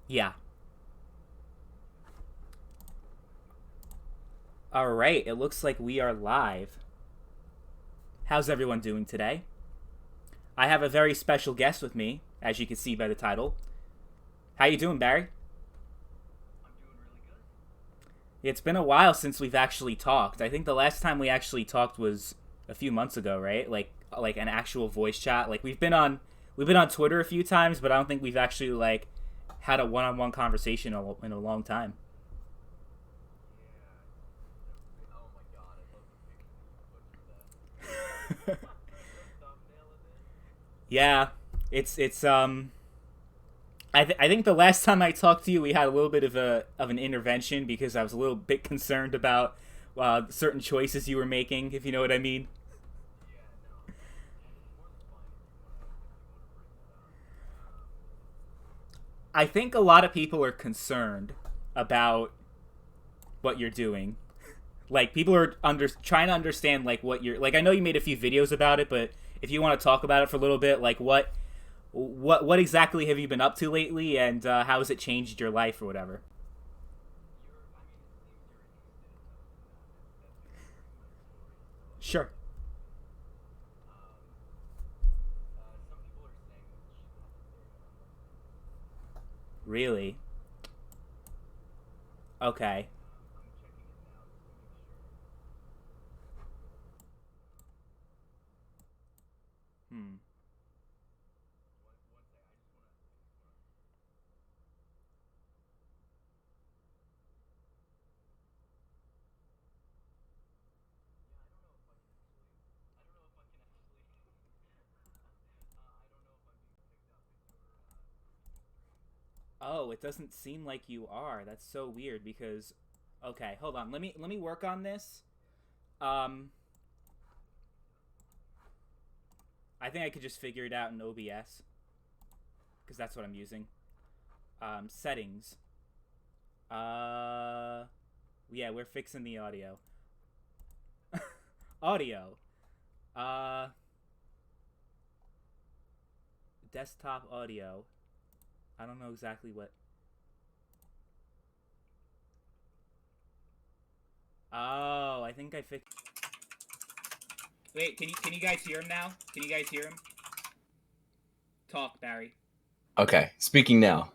Yeah. All right. It looks like we are live. How's everyone doing today? I have a very special guest with me, as you can see by the title. How you doing, Barry? It's been a while since we've actually talked. I think the last time we actually talked was a few months ago, right? Like an actual voice chat. Like we've been on Twitter a few times, but I don't think we've actually like had a one-on-one conversation in a long time. Yeah, it's. I think the last time I talked to you, we had a little bit of an intervention because I was a little bit concerned about certain choices you were making, if you know what I mean. I think a lot of people are concerned about what you're doing. Like people are trying to understand like what you're like. I know you made a few videos about it, but if you want to talk about it for a little bit, like what exactly have you been up to lately, and how has it changed your life or whatever? Sure. Really? Okay. Hmm. Oh, it doesn't seem like you are. That's so weird because okay, hold on. Let me work on this. Um I think I could just figure it out in OBS because that's what I'm using. Settings. Uh yeah, we're fixing the audio. Audio. Uh Desktop audio. I don't know exactly what. Oh, I think I fixed. Wait, can you guys hear him now? Can you guys hear him? Talk, Barry. Okay, speaking now.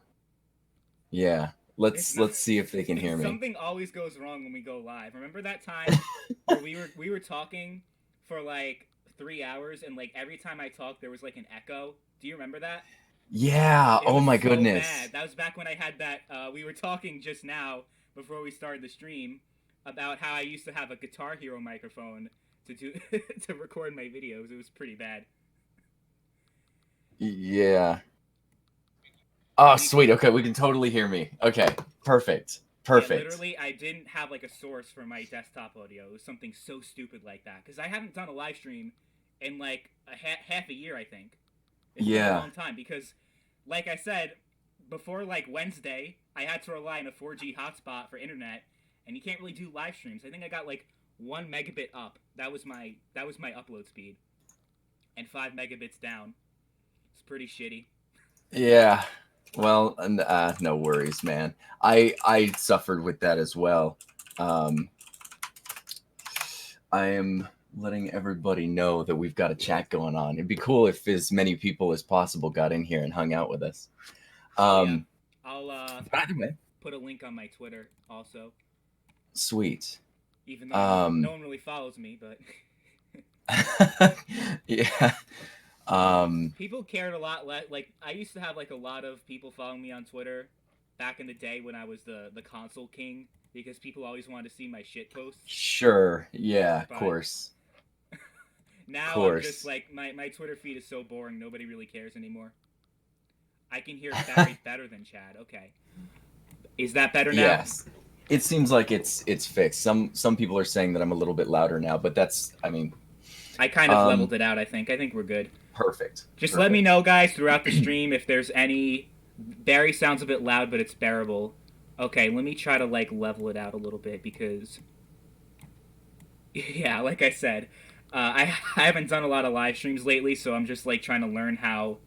Yeah. It's Let's not. let's see if they can hear me. Something always goes wrong when we go live. Remember that time where we were talking for like 3 hours, and like every time I talked, there was like an echo. Do you remember that? Yeah. It Oh was my so goodness. bad. That was back when I had that. We were talking just now before we started the stream about how I used to have a Guitar Hero microphone to do to record my videos. It was pretty bad. Yeah. Oh, Can you can sweet. you Okay, we can totally hear me. Okay. Perfect. Yeah, Perfect. literally, I didn't have like a source for my desktop audio. It was something so stupid like that because I haven't done a live stream in like half a year. I think it's been a Yeah. long time because, like I said, before like Wednesday, I had to rely on a 4G hotspot for internet, and you can't really do live streams. I think I got like 1 megabit up. That was my upload speed, and 5 megabits down. It's pretty shitty. Yeah. Well, no worries, man. I suffered with that as well. Um I am letting everybody know that we've got a chat going on. It'd be cool if as many people as possible got in here and hung out with us. Oh yeah, Um I'll by the way, put a link on my Twitter also. sweet. Even though no Um one really follows me, but yeah. Um, people cared a lot less. Like I used to have like a lot of people following me on Twitter back in the day when I was the console king because people always wanted to see my shit posts. sure. Yeah, of But course. Of now I'm just course. like my Twitter feed is so boring. Nobody really cares anymore. I can hear Barry better than Chad. Okay, is that better now? Yes. It seems like it's fixed. Some people are saying that I'm a little bit louder now, but that's I mean, I kind of um leveled it out. I think we're good. perfect. Just let me Perfect. know, guys, throughout the stream if there's any. Barry sounds a bit loud, but it's bearable. Okay, let me try to like level it out a little bit because, yeah, like I said, I haven't done a lot of live streams lately, so I'm just like trying to learn how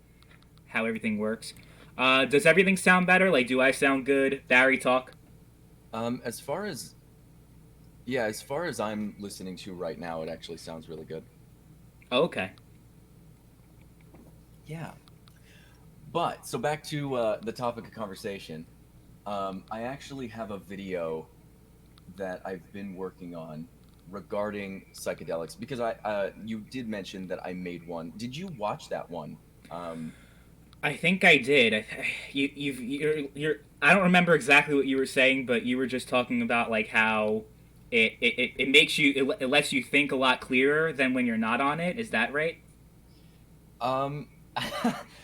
everything works. Does everything sound better? Like, do I sound good? Barry talk? As far as yeah, as far as I'm listening to right now, it actually sounds really good. Oh, okay. Yeah. But so back to the topic of conversation. I actually have a video that I've been working on regarding psychedelics because I you did mention that I made one. Did you watch that one? Um, I think I did. You're. I don't remember exactly what you were saying, but you were just talking about like how it makes you it lets you think a lot clearer than when you're not on it. Is that right? Um,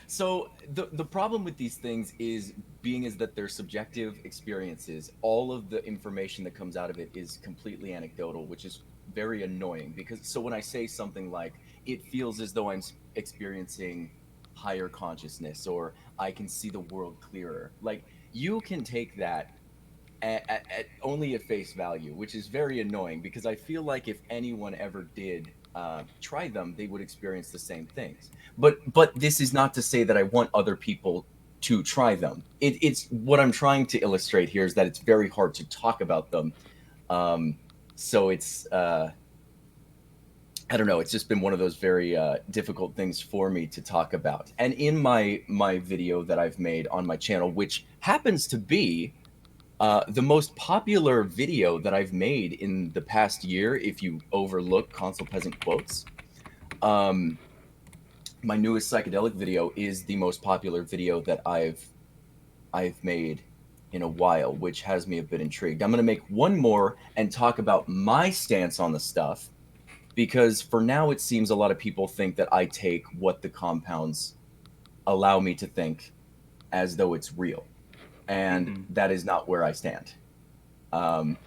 so the problem with these things is being is that they're subjective experiences. All of the information that comes out of it is completely anecdotal, which is very annoying because so when I say something like it feels as though experiencing higher consciousness or I can see the world clearer, like you can take that at only at face value, which is very annoying because I feel like if anyone ever did try them, they would experience the same things. But this is not to say that I want other people to try them. It's what I'm trying to illustrate here is that it's very hard to talk about them. Um, so it's I don't know. It's just been one of those very difficult things for me to talk about. And in my video that I've made on my channel, which happens to be the most popular video that I've made in the past year, if you overlook console peasant quotes, um, my newest psychedelic video is the most popular video that I've made in a while, which has me a bit intrigued. I'm going to make one more and talk about my stance on the stuff because for now it seems a lot of people think that I take what the compounds allow me to think as though it's real, and Mm-hmm. that is not where I stand. Um,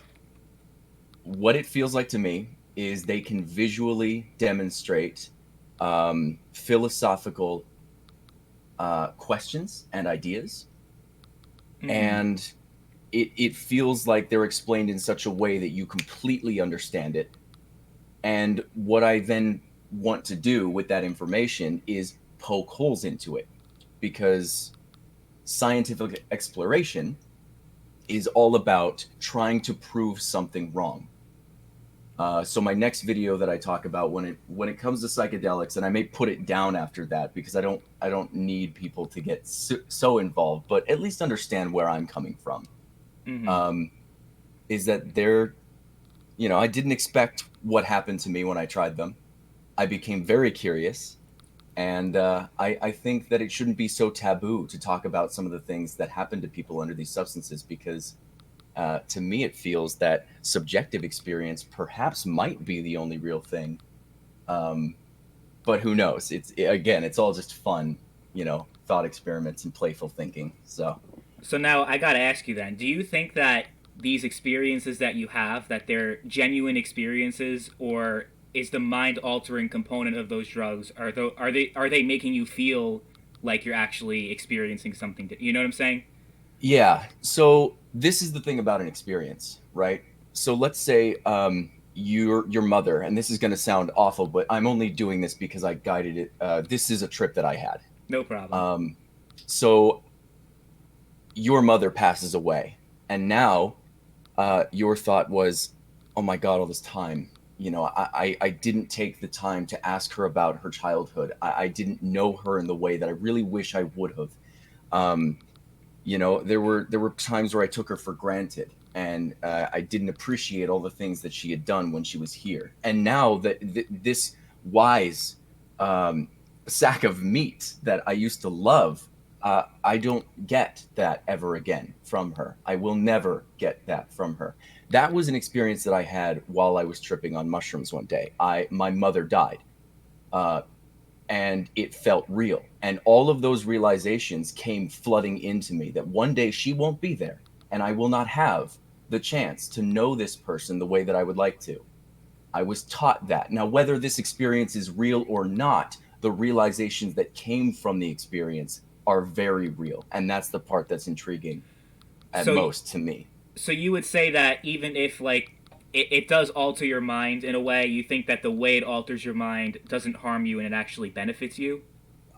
what it feels like to me is they can visually demonstrate philosophical questions and ideas, Mm-hmm. and it feels like they're explained in such a way that you completely understand it. And what I then want to do with that information is poke holes into it because scientific exploration is all about trying to prove something wrong. So my next video that I talk about when it comes to psychedelics, and I may put it down after that because I don't need people to get so involved, but at least understand where I'm coming from. Mm-hmm. Um, is that they're you know I didn't expect what happened to me when I tried them. I became very curious, and I think that it shouldn't be so taboo to talk about some of the things that happen to people under these substances because to me, it feels that subjective experience perhaps might be the only real thing. Um, but who knows? Again, it's all just fun, thought experiments and playful thinking. So, So now I gotta ask you then: do you think that these experiences that you have that they're genuine experiences, or is the mind altering component of those drugs are they making you feel like you're actually experiencing something? You know what I'm saying? yeah. So this is the thing about an experience, right? So let's say your mother, and this is going to sound awful, but I'm only doing this because I guided it. This is a trip that I had. No problem. Um, so your mother passes away, and now your thought was, oh my God, all this time. I didn't take the time to ask her about her childhood. I didn't know her in the way that I really wish I would have. Um, there were times where I took her for granted, and I didn't appreciate all the things that she had done when she was here. And now that this wise um, sack of meat that I used to love, I don't get that ever again from her. I will never get that from her. That was an experience that I had while I was tripping on mushrooms one day. My mother died. Uh, and it felt real. And all of those realizations came flooding into me that one day she won't be there and I will not have the chance to know this person the way that I would like to. I was taught that. Now, whether this experience is real or not, the realizations that came from the experience are very real. And that's the part that's intriguing at So most to me. so you would say that even if like it does alter your mind in a way, you think that the way it alters your mind doesn't harm you and it actually benefits you?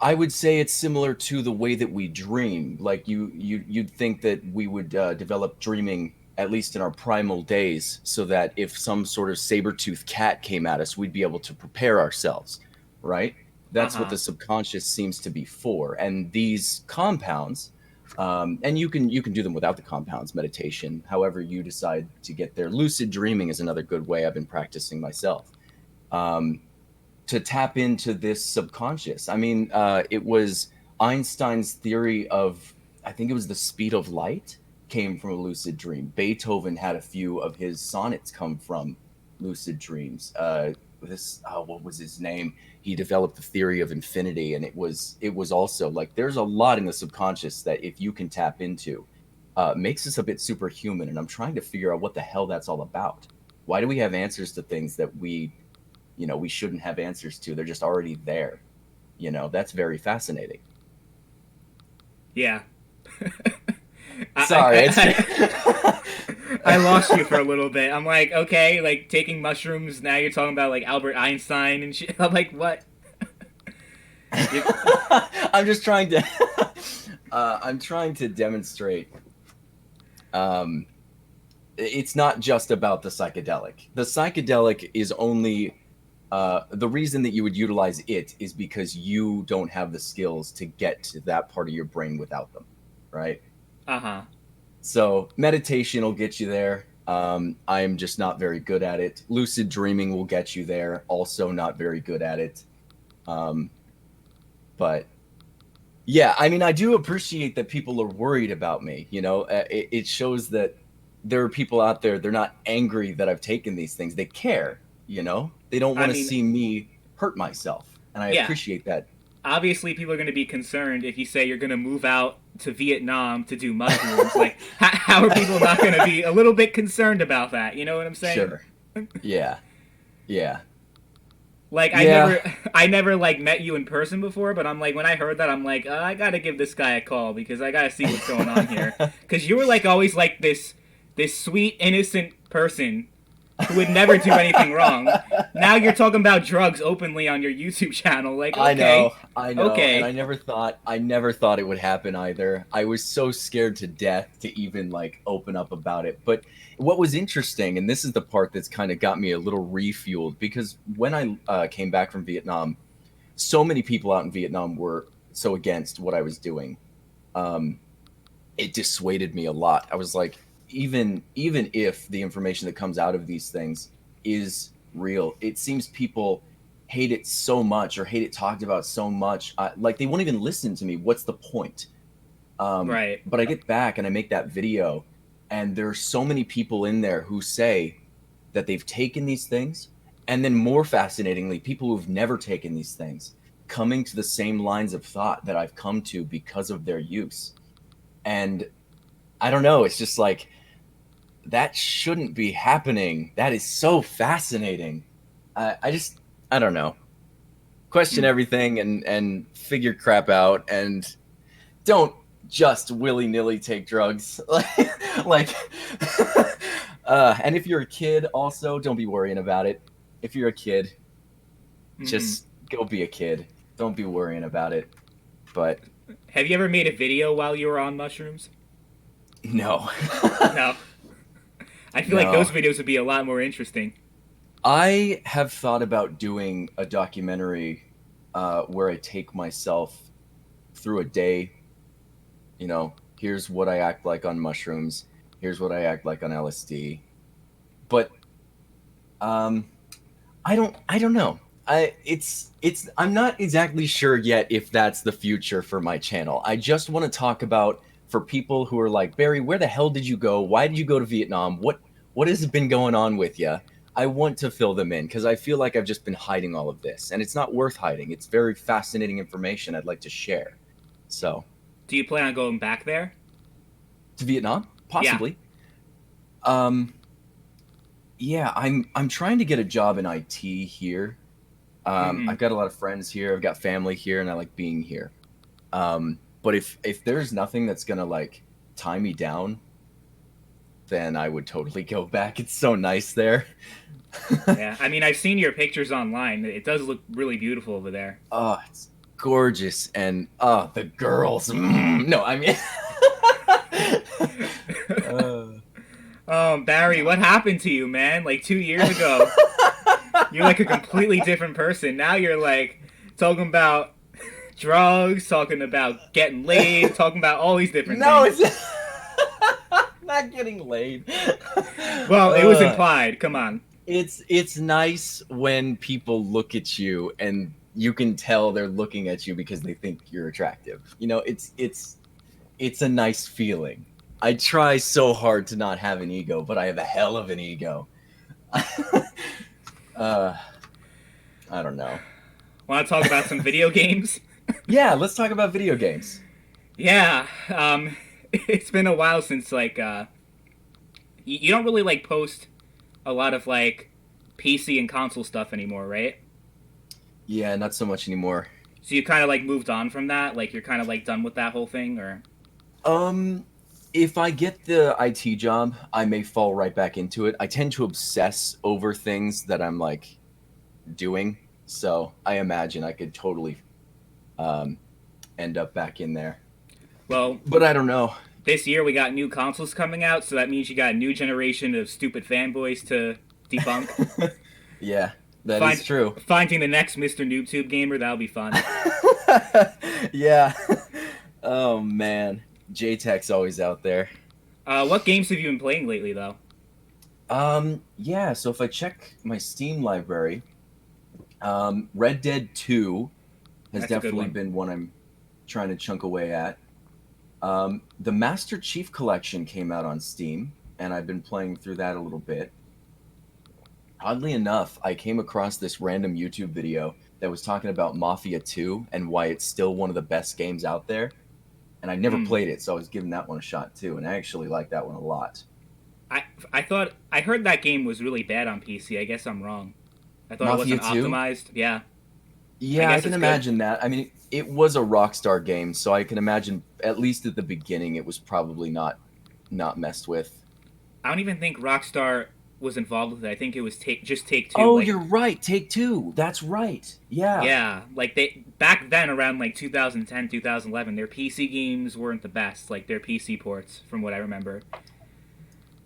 I would say it's similar to the way that we dream. Like you'd think that we would develop dreaming at least in our primal days, so that if some sort of saber-toothed cat came at us, we'd be able to prepare ourselves, right? That's what Uh-huh. the subconscious seems to be for. And these compounds, and you can do them without the compounds, meditation, however you decide to get there. Lucid dreaming is another good way I've been practicing myself. Um, to tap into this subconscious. I mean, it was Einstein's theory of, I think it was the speed of light, came from a lucid dream. Beethoven had a few of his sonnets come from lucid dreams. What was his name? He developed the theory of infinity, and it was also like there's a lot in the subconscious that if you can tap into, makes us a bit superhuman. And I'm trying to figure out what the hell that's all about. Why do we have answers to things that we shouldn't have answers to? They're just already there. That's very fascinating. Yeah. Sorry, I lost you for a little bit. I'm like, okay, like taking mushrooms. Now you're talking about like Albert Einstein and shit. I'm like, what? I'm just trying to I'm trying to demonstrate it's not just about the psychedelic. The psychedelic is only the reason that you would utilize it is because you don't have the skills to get to that part of your brain without them, right? Uh huh. So meditation will get you there. I'm just not very good at it. Lucid dreaming will get you there. Also, not very good at it. Um, but yeah, I mean, I do appreciate that people are worried about me. It shows that there are people out there. They're not angry that I've taken these things. They care. They don't I want to mean, see me hurt myself, and I yeah. appreciate that. Obviously, people are going to be concerned if you say you're going to move out to Vietnam to do mushrooms. Like, how are people not going to be a little bit concerned about that? You know what I'm saying? Sure. Yeah. Yeah. Like, Yeah. I never like met you in person before, but I'm like, when I heard that, I'm like, I gotta give this guy a call because I gotta see what's going on here. Because you were like always like this sweet innocent person who would never do anything wrong. Now you're talking about drugs openly on your YouTube channel. Like, okay, I know, and okay. I never thought it would happen either. I was so scared to death to even like open up about it. But what was interesting, and this is the part that's kind of got me a little refueled, because when I came back from Vietnam, so many people out in Vietnam were so against what I was doing. Um, it dissuaded me a lot. I was like, even if the information that comes out of these things is real, it seems people hate it so much or hate it talked about so much. Like they won't even listen to me. What's the point? Right. But I get back and I make that video, and there are so many people in there who say that they've taken these things, and then more fascinatingly, people who've never taken these things coming to the same lines of thought that I've come to because of their use. And I don't know, it's just like that shouldn't be happening. That is so fascinating. I don't know. Question everything and figure crap out, and don't just willy nilly take drugs. like, and if you're a kid, also don't be worrying about it. If you're a kid, Mm-hmm. just go be a kid. Don't be worrying about it. But Have you ever made a video while you were on mushrooms? no, No. I feel like those no. videos would be a lot more interesting. I have thought about doing a documentary where I take myself through a day. Here's what I act like on mushrooms. Here's what I act like on LSD. But um, I don't know. I'm not exactly sure yet if that's the future for my channel. I just want to talk about, for people who are like, Barry, where the hell did you go? Why did you go to Vietnam? What has been going on with you? I want to fill them in because I feel like I've just been hiding all of this, and it's not worth hiding. It's very fascinating information I'd like to share. So, Do you plan on going back there? to Vietnam, Yeah. possibly. Um, yeah, I'm trying to get a job in IT here. Mm-hmm. I've got a lot of friends here. I've got family here, and I like being here. But if there's nothing that's gonna like tie me down, then I would totally go back. It's so nice there. Yeah. I mean, I've seen your pictures online. It does look really beautiful over there. Oh, it's gorgeous, and the girls. No, I mean, Barry, what happened to you, man? Like 2 years ago, you're like a completely different person. Now you're like talking about drugs, talking about getting laid, talking about all these different no, things. it's not getting laid. Well, it was implied. Come on. It's nice when people look at you and you can tell they're looking at you because they think you're attractive. You know, it's a nice feeling. I try so hard to not have an ego, but I have a hell of an ego. I don't know. Want to talk about some video games? Yeah, let's talk about video games. Yeah, it's been a while since, like, you don't really, like, post a lot of, like, PC and console stuff anymore, right? Yeah, not so much anymore. So you kind of, like, moved on from that? Like, you're kind of, like, done with that whole thing, or? If I get the IT job, I may fall right back into it. I tend to obsess over things that I'm, like, doing. So I imagine I could totally end up back in there. Well, but I don't know. This year we got new consoles coming out, so that means you got a new generation of stupid fanboys to debunk. Yeah, that is true. Finding the next MrNoobTubeGamer, that'll be fun. Yeah. Oh, man. J-Tech's always out there. What games have you been playing lately, though? Yeah, so if I check my Steam library, Red Dead 2 has definitely been one I'm trying to chunk away at. The Master Chief Collection came out on Steam, and I've been playing through that a little bit. Oddly enough, I came across this random YouTube video that was talking about Mafia 2 and why it's still one of the best games out there. And I never played it, so I was giving that one a shot too, and I actually like that one a lot. I heard that game was really bad on PC. I guess I'm wrong. I thought Mafia it wasn't 2? Optimized. Yeah. Yeah, I can imagine that. I mean, it was a Rockstar game, so I can imagine, at least at the beginning, it was probably not messed with. I don't even think Rockstar was involved with it. I think it was just Take-Two. Oh, you're right. Take-Two. That's right. Yeah. Yeah, like back then, around like 2010, 2011, their PC games weren't the best. Like their PC ports, from what I remember.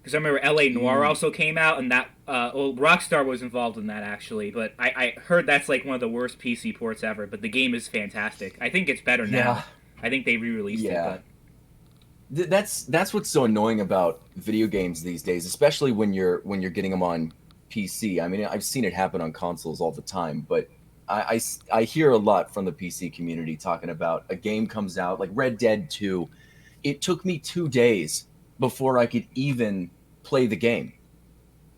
Because I remember L.A. Noire also came out, and that Rockstar was involved in that actually. But I heard that's like one of the worst PC ports ever. But the game is fantastic. I think it's better now. I think they re-released it. But that's what's so annoying about video games these days, especially when you're getting them on PC. I mean, I've seen it happen on consoles all the time, but I hear a lot from the PC community talking about a game comes out like Red Dead 2. It took me 2 days before I could even play the game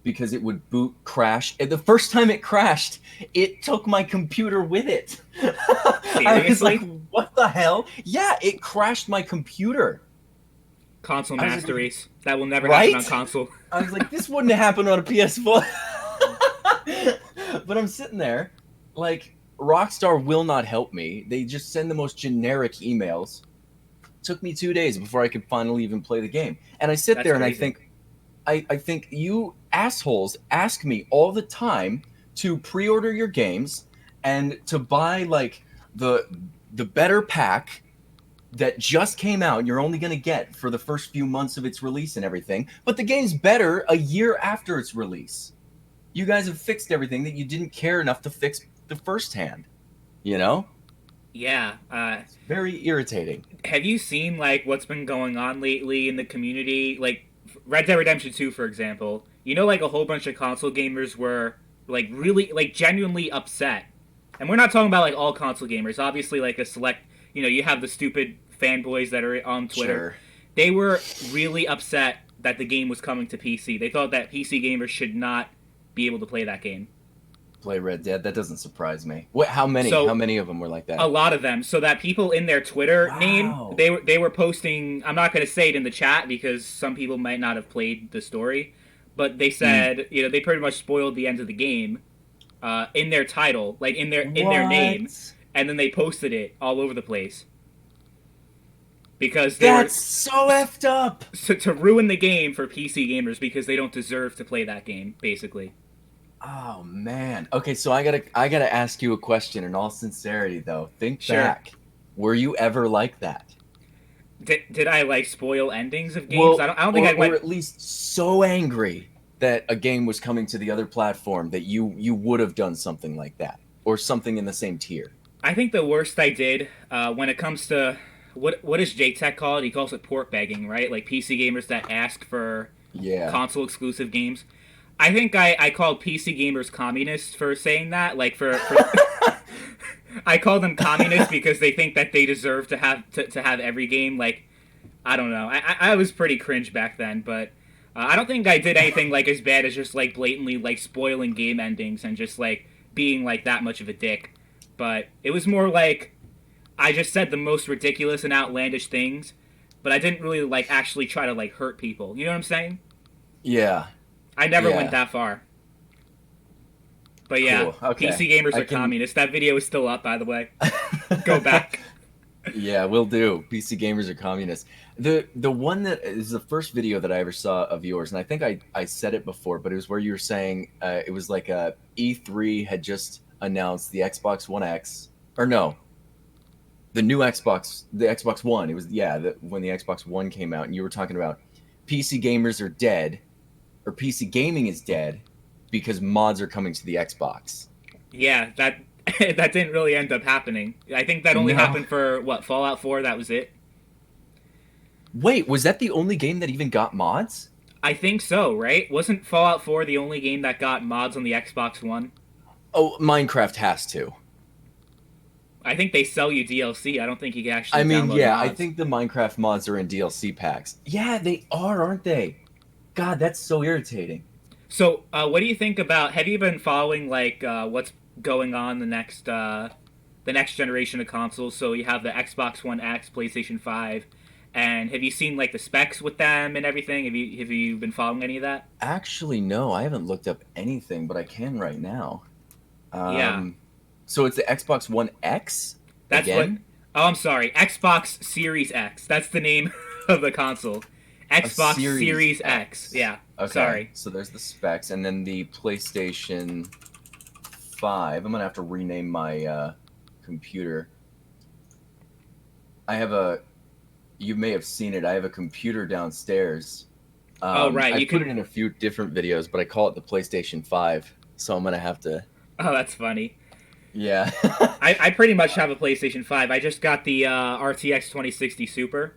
because it would boot crash. And the first time it crashed, it took my computer with it. I was like, what the hell? Yeah, it crashed my computer. Console master race. That will never happen on console. I was like, this wouldn't happen on a PS4. But I'm sitting there, like, Rockstar will not help me. They just send the most generic emails. It took me 2 days before I could finally even play the game. And I sit there and I think, I think you assholes ask me all the time to pre-order your games and to buy, like, the better pack that just came out and you're only going to get for the first few months of its release and everything, but the game's better a year after its release. You guys have fixed everything that you didn't care enough to fix the first hand, you know? Yeah. It's very irritating. Have you seen, like, what's been going on lately in the community? Like, Red Dead Redemption 2, for example. You know, like, a whole bunch of console gamers were, like, really, like, genuinely upset. And we're not talking about, like, all console gamers. Obviously, like, a select... You know, you have the stupid fanboys that are on Twitter. Sure. They were really upset that the game was coming to PC. They thought that PC gamers should not be able to play that game. Play Red Dead? That doesn't surprise me. What? How many? How many of them were like that? A lot of them. So that people in their Twitter name, they were posting... I'm not going to say it in the chat because some people might not have played the story. But they said, you know, they pretty much spoiled the end of the game in their title, like in their name. And then they posted it all over the place. Because that's so effed up! So to ruin the game for PC gamers because they don't deserve to play that game, basically. Oh man. Okay, so I gotta ask you a question in all sincerity though. Think Sure. back. Were you ever like that? Did I like spoil endings of games? Well, I don't think or I or went. at least so angry that a game was coming to the other platform that you would have done something like that or something in the same tier. I think the worst I did when it comes to what does JTech call it? He calls it port begging, right? Like PC gamers that ask for Yeah. console exclusive games. I think I called PC gamers communists for saying that. Like for I call them communists because they think that they deserve to have every game. Like I don't know. I was pretty cringe back then, but I don't think I did anything like as bad as just like blatantly like spoiling game endings and just like being like that much of a dick. But it was more like I just said the most ridiculous and outlandish things, but I didn't really like actually try to like hurt people. You know what I'm saying? Yeah. I never went Yeah. that far. But yeah, Cool. Okay. PC gamers I are can communists. That video is still up, by the way. Go back. Yeah, will do. PC gamers are communists. The one that is the first video that I ever saw of yours, and I think I said it before, but it was where you were saying it was like E3 had just announced the Xbox One X, or no, the new Xbox, the Xbox One. It was when the Xbox One came out, and you were talking about PC gamers are dead, or PC gaming is dead because mods are coming to the Xbox. Yeah, that that didn't really end up happening. I think that only No. happened for what Fallout 4. That was it. Wait, was that the only game that even got mods? I think so, right? Wasn't Fallout 4 the only game that got mods on the Xbox One? Oh, Minecraft has to. I think they sell you DLC. I don't think you can I actually mean, download yeah, I mods. think the Minecraft mods are in DLC packs. Yeah, they are, aren't they? God, that's so irritating. So, what do you think about? Have you been following like what's going on the next generation of consoles? So you have the Xbox One X, PlayStation 5, and have you seen like the specs with them and everything? Have you been following any of that? Actually, no, I haven't looked up anything, but I can right now. Yeah, Um, so it's the Xbox One X that's what. again? Oh, I'm sorry, Xbox Series X. That's the name of the console. A Xbox Series Series X. X. Yeah, Okay, sorry. so there's the specs, and then the PlayStation 5. I'm gonna have to rename my computer. I have a. You may have seen it. I have a computer downstairs. Oh, right. I You put it can. in a few different videos, but I call it the PlayStation 5. So I'm gonna have to. Oh, that's funny. Yeah. I pretty much have a PlayStation 5. I just got the RTX 2060 Super.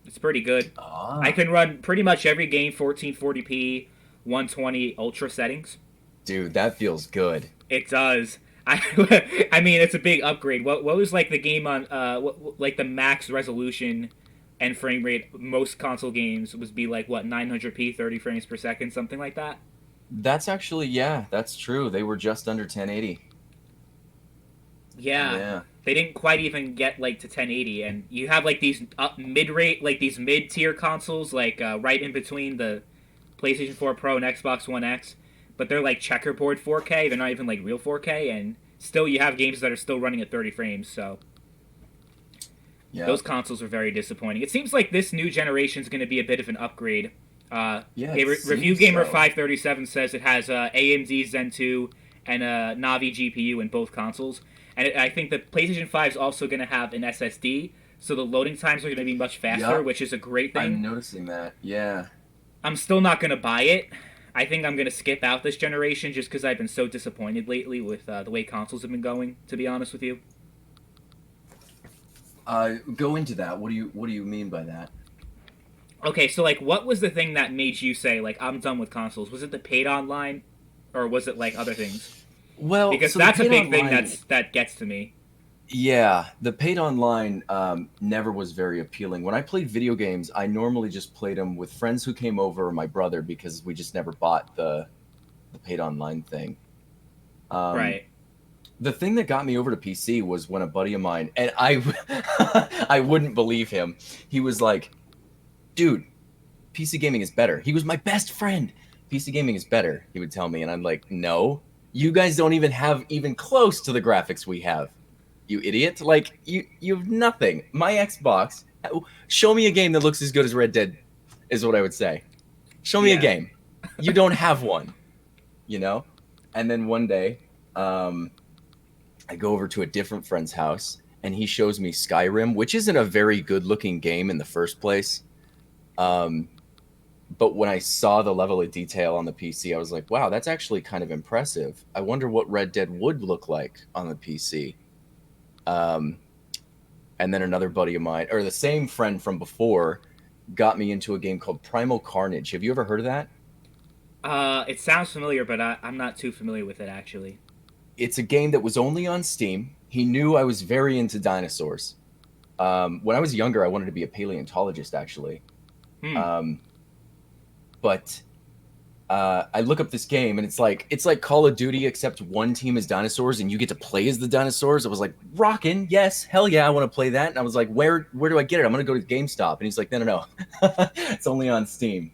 It's pretty good. I Ah, can run pretty much every game 1440p, 120 ultra settings. dude, that feels good. It does. I mean, it's a big upgrade. What was like the game on like the max resolution and frame rate most console games was be like what 900p 30 frames per second something like that. That's actually, yeah, that's true. They were just under 1080. Yeah, Yeah. they didn't quite even get like to 1080, and you have like these mid rate, like these mid tier consoles, like right in between the PlayStation 4 Pro and Xbox One X, but they're like checkerboard 4K. They're not even like real 4K, and still you have games that are still running at 30 frames. So Yeah. those consoles are very disappointing. It seems like this new generation is going to be a bit of an upgrade. Yeah, it Review seems Gamer so. 537 says it has AMD Zen 2 and a Navi GPU in both consoles. And I think the PlayStation 5 is also going to have an SSD, so the loading times are going to be much faster, Yep. which is a great I'm thing. noticing that. Yeah. I'm still not going to buy it. I think I'm going to skip out this generation just because I've been so disappointed lately with the way consoles have been going, to be honest with you. Go into that. What do you mean by that? Okay, so like, what was the thing that made you say like I'm done with consoles? Was it the paid online, or was it like other things? Well, Because so the that's a paid big thing online, that gets to me. yeah, the paid online never was very appealing. When I played video games, I normally just played them with friends who came over or my brother because we just never bought the paid online thing. Um, Right. the thing that got me over to PC was when a buddy of mine, and I I wouldn't believe him. He was like, "Dude, PC gaming is better." He was my best friend. PC gaming is better, he would tell me, and I'm like, "No. You guys don't even have even close to the graphics we have. You idiot. Like you have nothing. My Xbox, show me a game that looks as good as Red Dead is what I would say. Show me a Yeah. game. You don't have one, you know?" And then one day, I go over to a different friend's house, and he shows me Skyrim, which isn't a very good-looking game in the first place. Um, but when I saw the level of detail on the PC, I was like, wow, that's actually kind of impressive. I wonder what Red Dead would look like on the PC. Um, and then another buddy of mine, or the same friend from before, got me into a game called Primal Carnage. Have you ever heard of that? It sounds familiar, but I'm not too familiar with it actually. It's a game that was only on Steam. He knew I was very into dinosaurs. When I was younger, I wanted to be a paleontologist, actually. Hmm. Um, but I look up this game, and it's like Call of Duty, except one team is dinosaurs, and you get to play as the dinosaurs. I was like, rockin', yes, hell yeah, I want to play that. And I was like, where do I get it? I'm gonna go to GameStop. And he's like, no, it's only on Steam.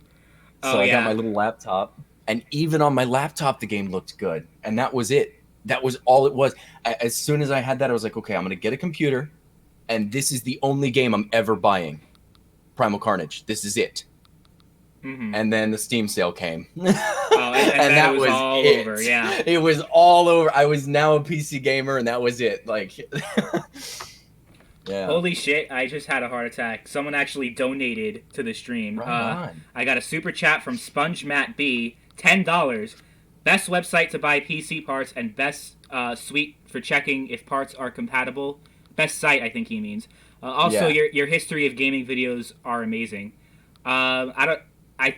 Oh So I got my yeah. little laptop, and even on my laptop, the game looked good, and that was it. That was all it was. As soon as I had that, I was like, okay, I'm gonna get a computer, and this is the only game I'm ever buying. Primal Carnage. This is it. Mm-hmm. And then the Steam sale came, and Oh, and then it that was was all it. over. Yeah. It was all over. I was now a PC gamer, and that was it. Like, yeah, Holy shit! I just had a heart attack. Someone actually donated to the stream. right on. I got a super chat from Sponge Matt B. $10. Best website to buy PC parts and best suite for checking if parts are compatible. Best site, I think he means. Also, Yeah, your history of gaming videos are amazing. I don't. I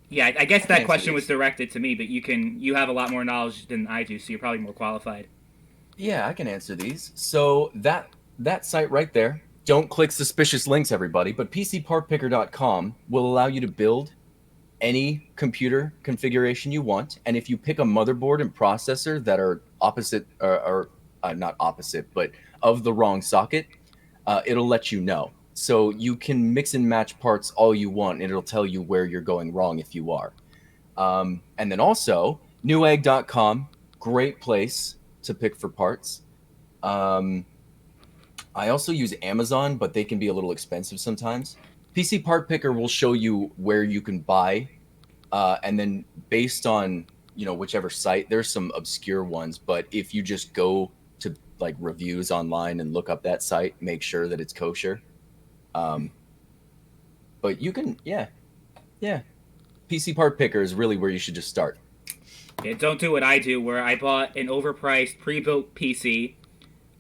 Yeah. I I guess can that answer question was these. directed to me, but you have a lot more knowledge than I do, so you're probably more qualified. Yeah, I can answer these. So that site right there. Don't click suspicious links, everybody. But PCPartPicker.com will allow you to build any computer configuration you want. And if you pick a motherboard and processor that are opposite, or not opposite, but of the wrong socket, it'll let you know. So you can mix and match parts all you want, and it'll tell you where you're going wrong if you are. And then also, Newegg.com, great place to pick for parts. Um, I also use Amazon, but they can be a little expensive sometimes. PC Part Picker will show you where you can buy, and then based on whichever site, there's some obscure ones. But if you just go to like reviews online and look up that site, make sure that it's kosher. Um, but you can, yeah. PC Part Picker is really where you should just start. Yeah, don't do what I do, where I bought an overpriced pre-built PC.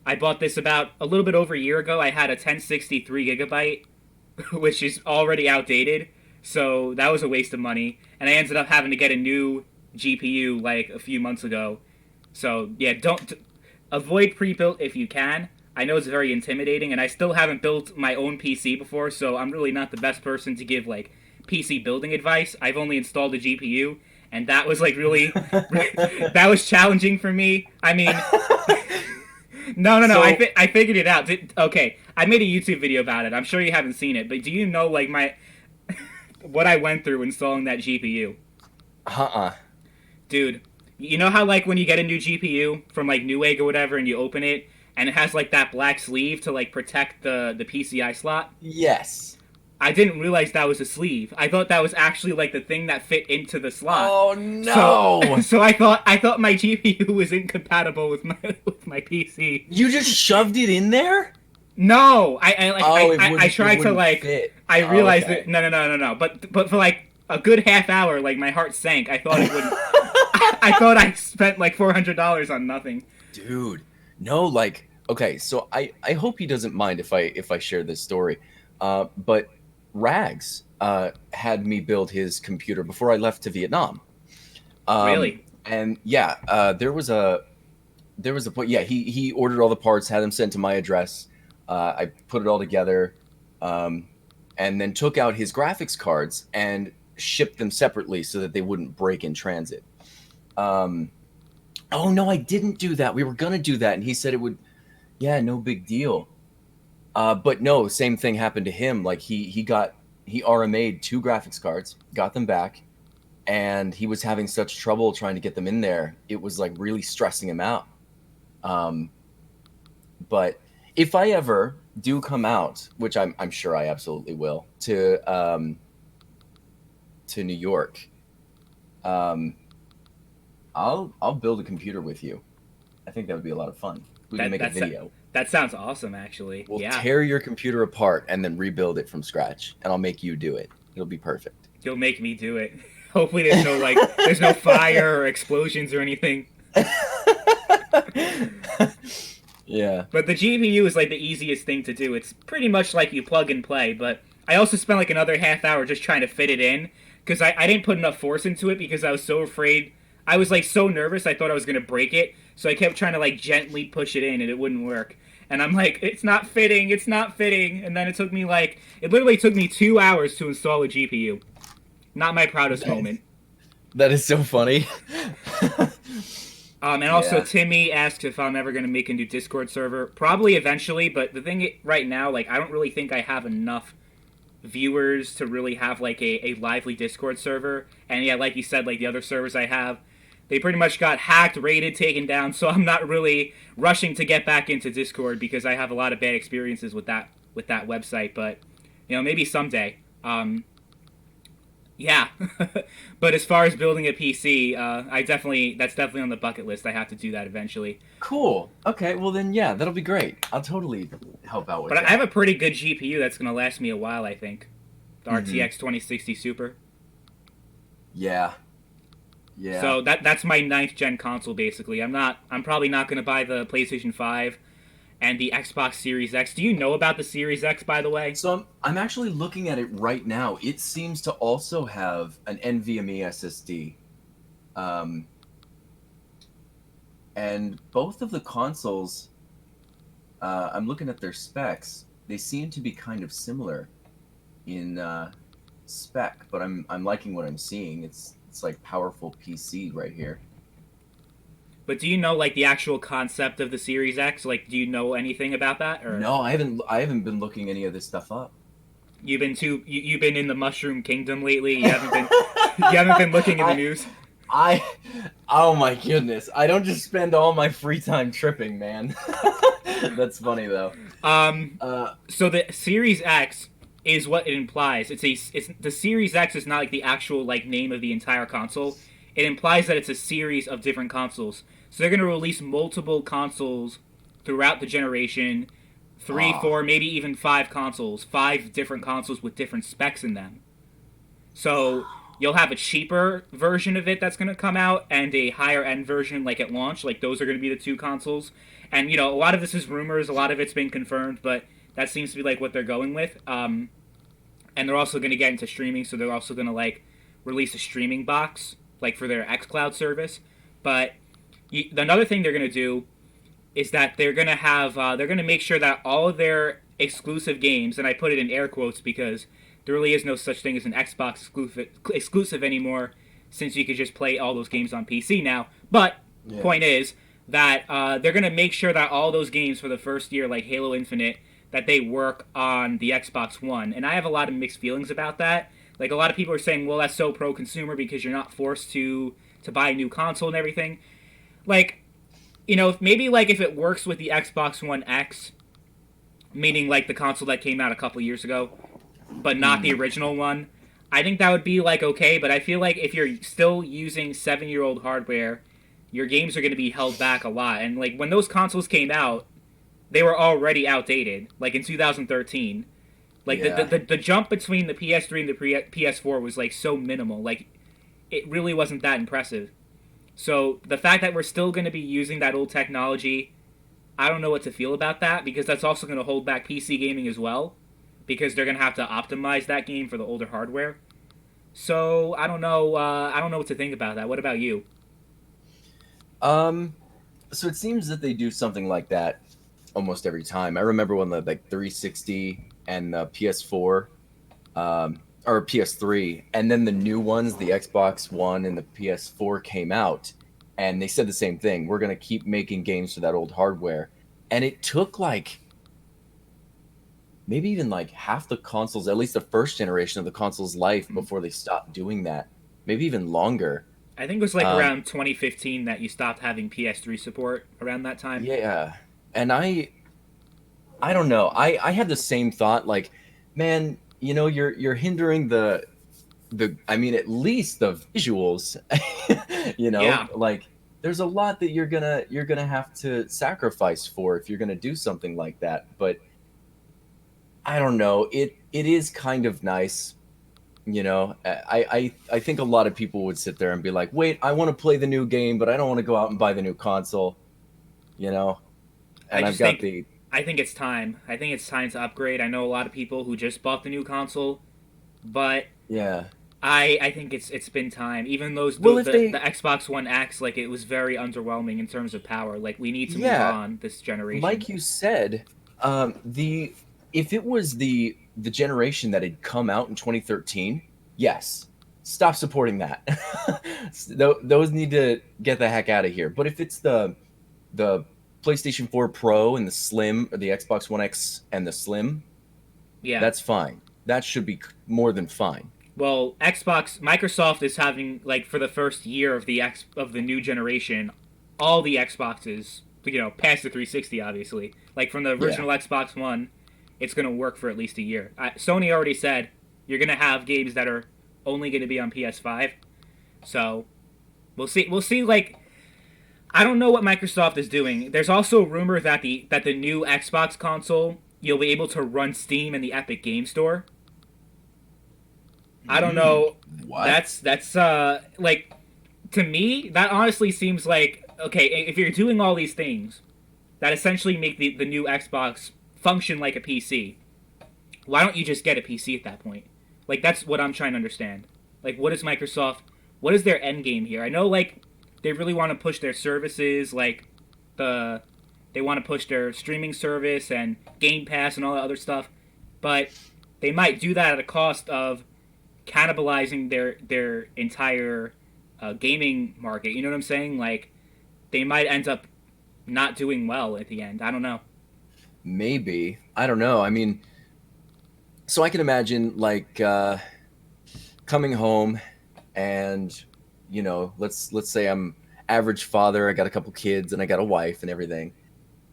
I bought this about a little bit over a year ago. I had a 1063 gigabyte, which is already outdated, so that was a waste of money. And I ended up having to get a new GPU like a few months ago. So yeah, don't avoid pre-built if you can. I know it's very intimidating, and I still haven't built my own PC before, so I'm really not the best person to give like PC building advice. I've only installed a GPU, and that was like really that was challenging for me. I mean, no. So I figured it out. Okay, I made a YouTube video about it. I'm sure you haven't seen it, but do you know like my what I went through installing that GPU? uh-uh. Dude, you know how like when you get a new GPU from like Newegg or whatever, and you open it and it has like that black sleeve to like protect the PCI slot? Yes. I didn't realize that was a sleeve. I thought that was actually like the thing that fit into the slot. Oh So no. so I thought my GPU was incompatible with my PC. You just shoved it in there? No, I like Oh, I tried it to wouldn't like fit. I Oh, realized that okay. no. But for like a good half hour, like my heart sank. I thought it would. I thought I spent like $400 on nothing. Dude, no, like, okay, so I hope he doesn't mind if I share this story. But Rags had me build his computer before I left to Vietnam. Really? And yeah, there was a point. Yeah, he ordered all the parts, had them sent to my address. I put it all together, and then took out his graphics cards and shipped them separately so that they wouldn't break in transit. Um, oh no, I didn't do that. We were gonna do that, and he said it would. Yeah, no big deal. But no, same thing happened to him. Like he RMA'd two graphics cards, got them back, and he was having such trouble trying to get them in there. It was like really stressing him out. Um, but if I ever do come out, which I'm sure I absolutely will, to New York, um, I'll build a computer with you. I think that would be a lot of fun. We can make a video. That sounds awesome, actually. We'll Yeah. tear your computer apart and then rebuild it from scratch, and I'll make you do it. It'll be perfect. You'll make me do it. Hopefully there's no there's no fire or explosions or anything. Yeah. But the GPU is like the easiest thing to do. It's pretty much like you plug and play, but I also spent like another half hour just trying to fit it in because I didn't put enough force into it because I was so afraid. I was like so nervous I thought I was going to break it, so I kept trying to like gently push it in and it wouldn't work. And I'm like, it's not fitting, it's not fitting. And then it literally took me 2 hours to install a GPU. Not my proudest moment. That is so funny. And also, Timmy asked if I'm ever going to make a new Discord server. Probably eventually, but the thing right now, like, I don't really think I have enough viewers to really have, like, a lively Discord server. And yeah, like you said, like, the other servers I have, they pretty much got hacked, raided, taken down, so I'm not really rushing to get back into Discord because I have a lot of bad experiences with that website. But, you know, maybe someday. Yeah, but as far as building a PC, that's definitely on the bucket list. I have to do that eventually. Cool. Okay, well then, yeah, that'll be great. I'll totally help out with But that. I have a pretty good GPU that's going to last me a while, I think. The RTX 2060 Super. Yeah. Yeah. So that's my 9th gen console, basically. I'm probably not going to buy the PlayStation 5 and the Xbox Series X. Do you know about the Series X, by the way? So I'm actually looking at it right now. It seems to also have an NVMe SSD. And both of the consoles, I'm looking at their specs. They seem to be kind of similar in spec, but I'm liking what I'm seeing. It's like powerful PC right here. But do you know like the actual concept of the Series X? Like, do you know anything about that? Or no, I haven't been looking any of this stuff up. You've been in the mushroom kingdom lately. You haven't been looking in the news. Oh my goodness! I don't just spend all my free time tripping, man. That's funny though. So the Series X is what it implies. The Series X is not like the actual like name of the entire console. It implies that it's a series of different consoles. So they're going to release multiple consoles throughout the generation, 3, 4, maybe even 5 consoles, 5 different consoles with different specs in them. So you'll have a cheaper version of it that's going to come out and a higher end version like at launch. Like those are going to be the 2 consoles. And, you know, a lot of this is rumors, a lot of it's been confirmed, but that seems to be like what they're going with. And they're also going to get into streaming, so they're also going to like release a streaming box like for their xCloud service. But another thing they're going to do is that they're going to make sure that all of their exclusive games, and I put it in air quotes because there really is no such thing as an Xbox exclusive anymore, since you could just play all those games on PC now. But point is that they're going to make sure that all those games for the first year, like Halo Infinite, that they work on the Xbox One. And I have a lot of mixed feelings about that. Like, a lot of people are saying, well, that's so pro-consumer because you're not forced to buy a new console and everything. Like, you know, maybe, like, if it works with the Xbox One X, meaning, like, the console that came out a couple years ago, but not the original one, I think that would be, like, okay. But I feel like if you're still using 7-year-old hardware, your games are going to be held back a lot. And, like, when those consoles came out, they were already outdated, like, in 2013. Like, the jump between the PS3 and the PS4 was, like, so minimal. Like, it really wasn't that impressive. So, the fact that we're still going to be using that old technology, I don't know what to feel about that, because that's also going to hold back PC gaming as well, because they're going to have to optimize that game for the older hardware. So, I don't know what to think about that. What about you? So it seems that they do something like that almost every time. I remember when the like 360 and the PS4 or PS3 and then the new ones, the Xbox One and the PS4 came out, and they said the same thing. We're going to keep making games for that old hardware. And it took like maybe even like half the consoles, at least the first generation of the console's life before they stopped doing that. Maybe even longer. I think it was like around 2015 that you stopped having PS3 support around that time. Yeah. And I don't know. I had the same thought, like, man, you know, you're hindering the I mean, at least the visuals, you know, like there's a lot that you're gonna have to sacrifice for if you're gonna do something like that. But I don't know. It is kind of nice, you know. I think a lot of people would sit there and be like, wait, I want to play the new game, but I don't want to go out and buy the new console, you know. I And I've just got think the I think it's time. I think it's time to upgrade. I know a lot of people who just bought the new console, but yeah. I think it's been time. Even those Well, if the they Xbox One X, like it was very underwhelming in terms of power. Like we need to move yeah, on this generation. like you said, the if it was the generation that had come out in 2013, yes, stop supporting that. Those need to get the heck out of here. But if it's the PlayStation 4 Pro and the Slim, or the Xbox One X and the Slim, Yeah. that's fine. That should be more than fine. Well, Microsoft is having like for the first year of the new generation, all the Xboxes, past the 360, obviously. Like from the Yeah. original Xbox One, it's gonna work for at least a year. Sony already said you're gonna have games that are only gonna be on PS5. So we'll see. We'll see. Like I don't know what Microsoft is doing. There's also a rumor that the new Xbox console you'll be able to run Steam in the Epic Game Store. I don't know. What? That's like to me that honestly seems like okay if you're doing all these things that essentially make the new Xbox function like a PC. Why don't you just get a PC at that point? Like that's what I'm trying to understand. Like what is Microsoft? What is their end game here? I know like they really want to push their services like they want to push their streaming service and Game Pass and all that other stuff, but they might do that at a cost of cannibalizing their entire gaming market. You know what I'm saying? Like they might end up not doing well at the end. I don't know. Maybe. I don't know. I mean, so I can imagine like coming home and let's say I'm average father, I got a couple kids and I got a wife and everything.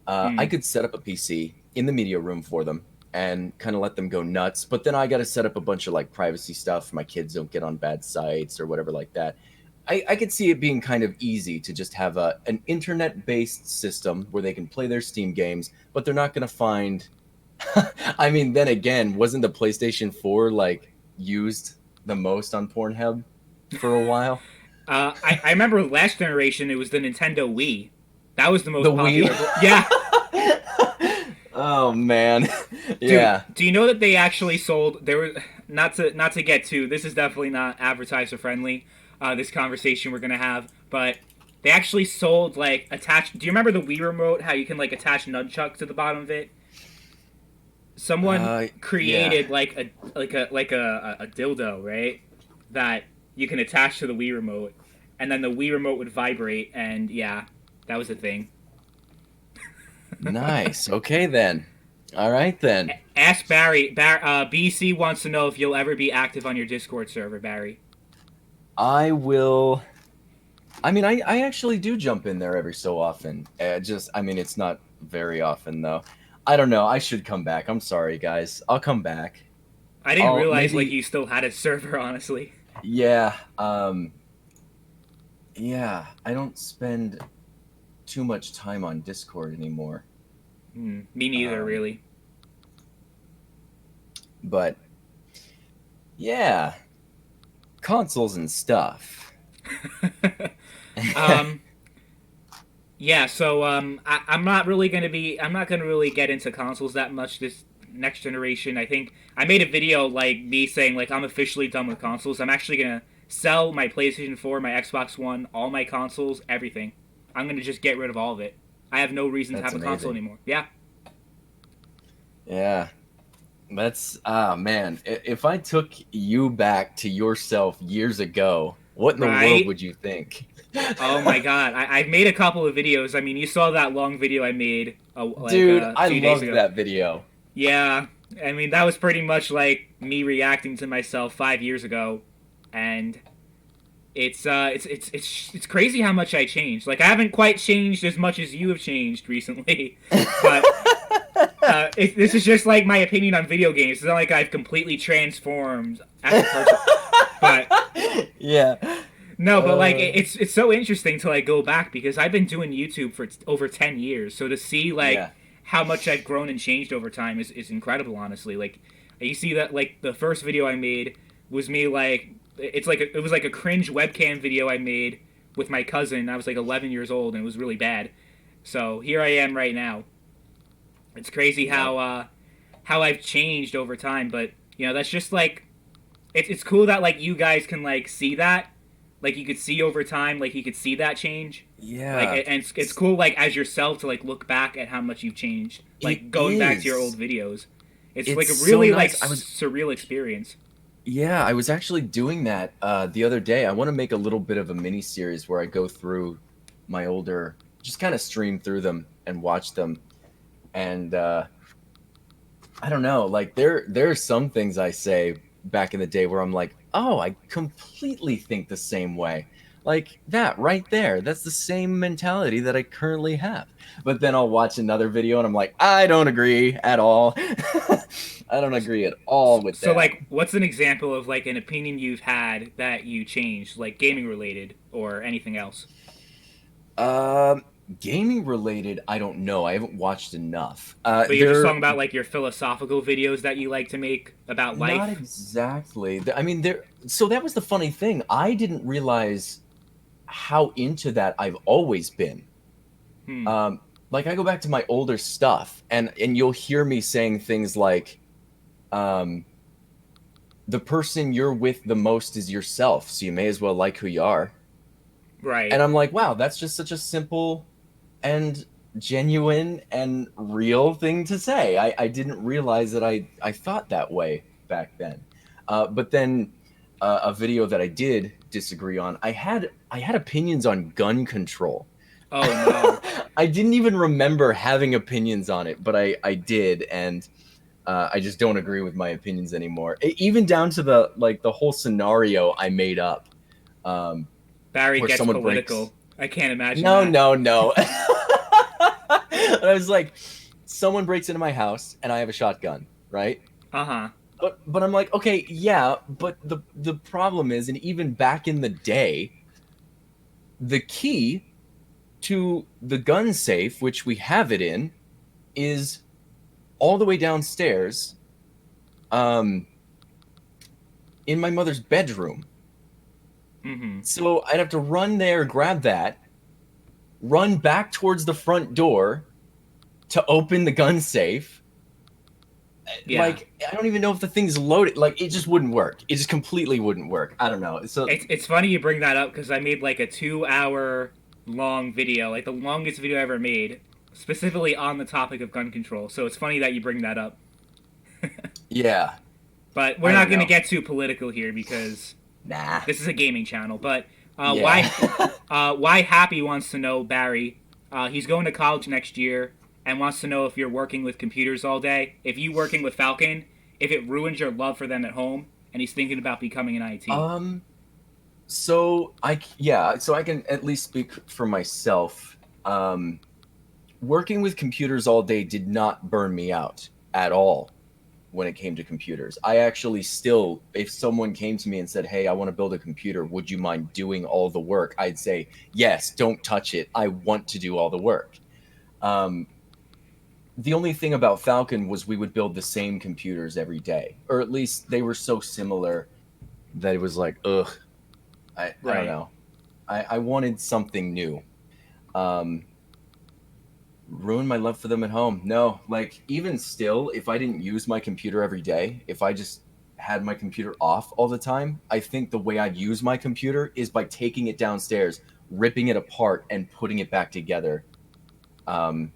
I Hmm. could set up a PC in the media room for them and kind of let them go nuts. But then I got to set up a bunch of like privacy stuff. My kids don't get on bad sites or whatever like that. I could see it being kind of easy to just have an internet based system where they can play their Steam games, but they're not going to find. I mean, then again, wasn't the PlayStation 4 like used the most on Pornhub for a while? I remember last generation it was the Nintendo Wii. That was the The most Wii? popular. Yeah, Oh man. dude. Yeah. Do you know that they actually sold? There were not to get to. This is definitely not advertiser friendly. This conversation we're gonna have, but they actually sold like attached. Do you remember the Wii remote? How you can like attach nunchucks to the bottom of it? Someone Yeah. created like a dildo, right? That you can attach to the Wii remote, and then the Wii remote would vibrate, and yeah, that was a thing. Nice. Okay then. All right then. Ask Barry. BC wants to know if you'll ever be active on your Discord server, Barry. I will. I mean, I actually do jump in there every so often. I mean, it's not very often though. I don't know. I should come back. I'm sorry, guys. I'll come back. I didn't I'll realize like maybe. you still had a server, honestly. Yeah. Yeah. I don't spend too much time on Discord anymore. Me neither, Um, really. but yeah, consoles and stuff. um, yeah. So I'm not really gonna be. I'm not gonna really get into consoles that much this next generation. I think I made a video like me saying like I'm officially done with consoles. I'm actually gonna sell my PlayStation 4, my Xbox One, all my consoles, everything. I'm gonna just get rid of all of it. I have no reason to That's have a console amazing. anymore. Yeah. Yeah. That's man. If I took you back to yourself years ago, what in the world Right. would you think? Oh my god, I've made a couple of videos. I mean, you saw that long video I made Dude, a I few days loved ago. that video. Yeah, I mean that was pretty much like me reacting to myself 5 years ago, and it's crazy how much I changed. Like I haven't quite changed as much as you have changed recently, but this is just like my opinion on video games. It's not like I've completely transformed as a person, but Yeah. No, but like uh, it's so interesting to like go back because I've been doing YouTube for over 10 years. So to see like yeah. how much I've grown and changed over time is incredible. Honestly, like you see that like the first video I made was me like it was like a cringe webcam video I made with my cousin. I was like 11 years old and it was really bad. So here I am right now. It's crazy Yep. how I've changed over time, but you know that's just like it's cool that like you guys can like see that, like you could see over time, like you could see that change, like Yeah. and it's cool like as yourself to like look back at how much you've changed, It like going back to your old is. videos. It's like It's a so really like nice. I was surreal experience. Yeah, I was actually doing that the other day. I want to make a little bit of a mini series where I go through my older, just kind of stream through them and watch them. And I don't know, like there are some things I say back in the day where I'm like, oh, I completely think the same way. Like that right there. That's the same mentality that I currently have. But then I'll watch another video and I'm like, I don't agree at all. I don't agree at all with So that. like, what's an example of like an opinion you've had that you changed, like gaming related or anything else? Um, Gaming related, I don't know. I haven't watched enough. But you're just They're talking about like your philosophical videos that you like to make about not life. exactly. I mean, there. So that was the funny thing. I didn't realize how into that I've always been. Hmm. Um, like I go back to my older stuff, and you'll hear me saying things like, um, "The person you're with the most is yourself, so you may as well like who you are." And Right. I'm like, wow, that's just such a simple and genuine and real thing to say. I didn't realize that I thought that way back then. But then a video that I did disagree on, I had opinions on gun control. Oh no. I didn't even remember having opinions on it, but I did, and I just don't agree with my opinions anymore. Even down to the whole scenario I made up, um, Barry where gets someone breaks. political. I can't imagine No, that. no, no. I was like, someone breaks into my house and I have a shotgun, right? Uh huh. But I'm like, okay, yeah, but the problem is, and even back in the day, the key to the gun safe, which we have it in, is all the way downstairs, um, in my mother's bedroom. Mm-hmm. So I'd have to run there, grab that, run back towards the front door to open the gun safe. Yeah. Like, I don't even know if the thing's loaded. Like, it just wouldn't work. It just completely wouldn't work. I don't know. So It's funny you bring that up because I made like a 2 hour long video, like the longest video I ever made, specifically on the topic of gun control. So it's funny that you bring that up. yeah, But we're I not don't going to know. get too political here because Nah. this is a gaming channel. But Yeah. why Happy wants to know, Barry, he's going to college next year and wants to know if you're working with computers all day. If you working with Falcon, if it ruins your love for them at home, and he's thinking about becoming an IT. um. So yeah. So I can at least speak for myself. Working with computers all day did not burn me out at all when it came to computers. I actually still, if someone came to me and said, "Hey, I want to build a computer. Would you mind doing all the work?" I'd say, "Yes. Don't touch it. I want to do all the work." Um, the only thing about Falcon was we would build the same computers every day, or at least they were so similar that it was like, ugh, I don't Right. know. I wanted something new. Um, Ruin my love for them at home. No, like even still, if I didn't use my computer every day, if I just had my computer off all the time, I think the way I'd use my computer is by taking it downstairs, ripping it apart, and putting it back together. Um,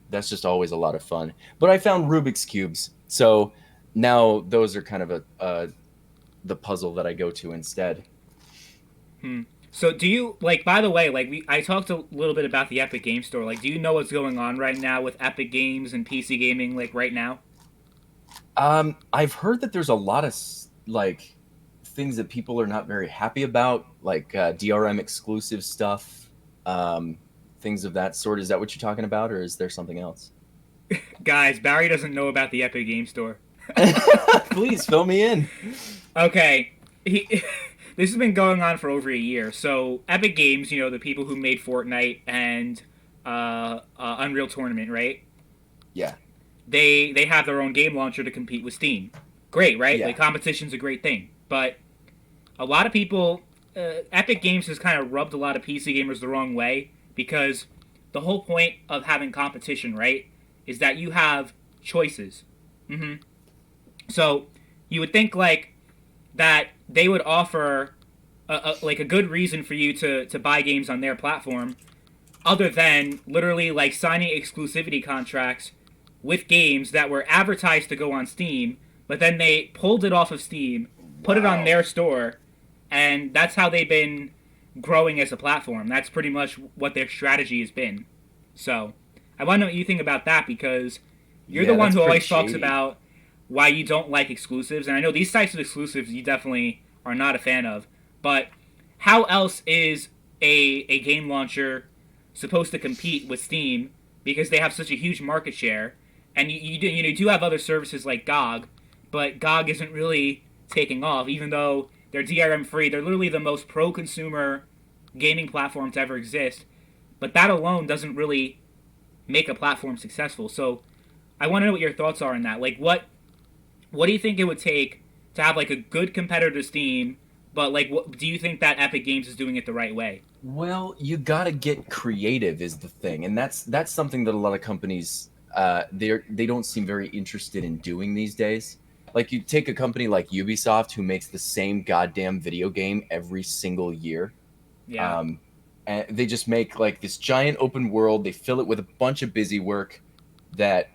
that's just always a lot of fun. But I found Rubik's cubes, so now those are kind of the puzzle that I go to instead. Hmm. So do you like? By the way, like I talked a little bit about the Epic Game Store. Like, do you know what's going on right now with Epic Games and PC gaming? Like right now. I've heard that there's a lot of like things that people are not very happy about, like DRM exclusive stuff, um, things of that sort. Is that what you're talking about, or is there something else? Guys, Barry doesn't know about the Epic Game Store. Please fill me in. Okay, he this has been going on for over a year. So Epic Games, the people who made Fortnite and Unreal Tournament, right? Yeah. They have their own game launcher to compete with Steam. Great, right? Yeah. Like, competition's a great thing. But a lot of people, Epic Games has kind of rubbed a lot of PC gamers the wrong way, because the whole point of having competition, right, is that you have choices. So you would think, like, that they would offer like a good reason for you to buy games on their platform, other than literally like signing exclusivity contracts with games that were advertised to go on Steam, but then they pulled it off of Steam, put it on their store, and that's how they've been growing as a platform. That's pretty much what their strategy has been. So I want to know what you think about that, because you're the one who always talks about why you don't like exclusives, and I know these types of exclusives you definitely are not a fan of, but how else is a game launcher supposed to compete with Steam, because they have such a huge market share? And you do have other services like GOG, but GOG isn't really taking off, even though they're DRM free. They're literally the most pro-consumer gaming platform to ever exist, but that alone doesn't really make a platform successful. So I want to know what your thoughts are on that. Like, what do you think it would take to have like a good competitor to Steam, but like, do you think that Epic Games is doing it the right way? Well, you gotta get creative is the thing, and that's something that a lot of companies they don't seem very interested in doing these days. Like, you take a company like Ubisoft, who makes the same goddamn video game every single year. Yeah. And they just make like this giant open world. They fill it with a bunch of busy work that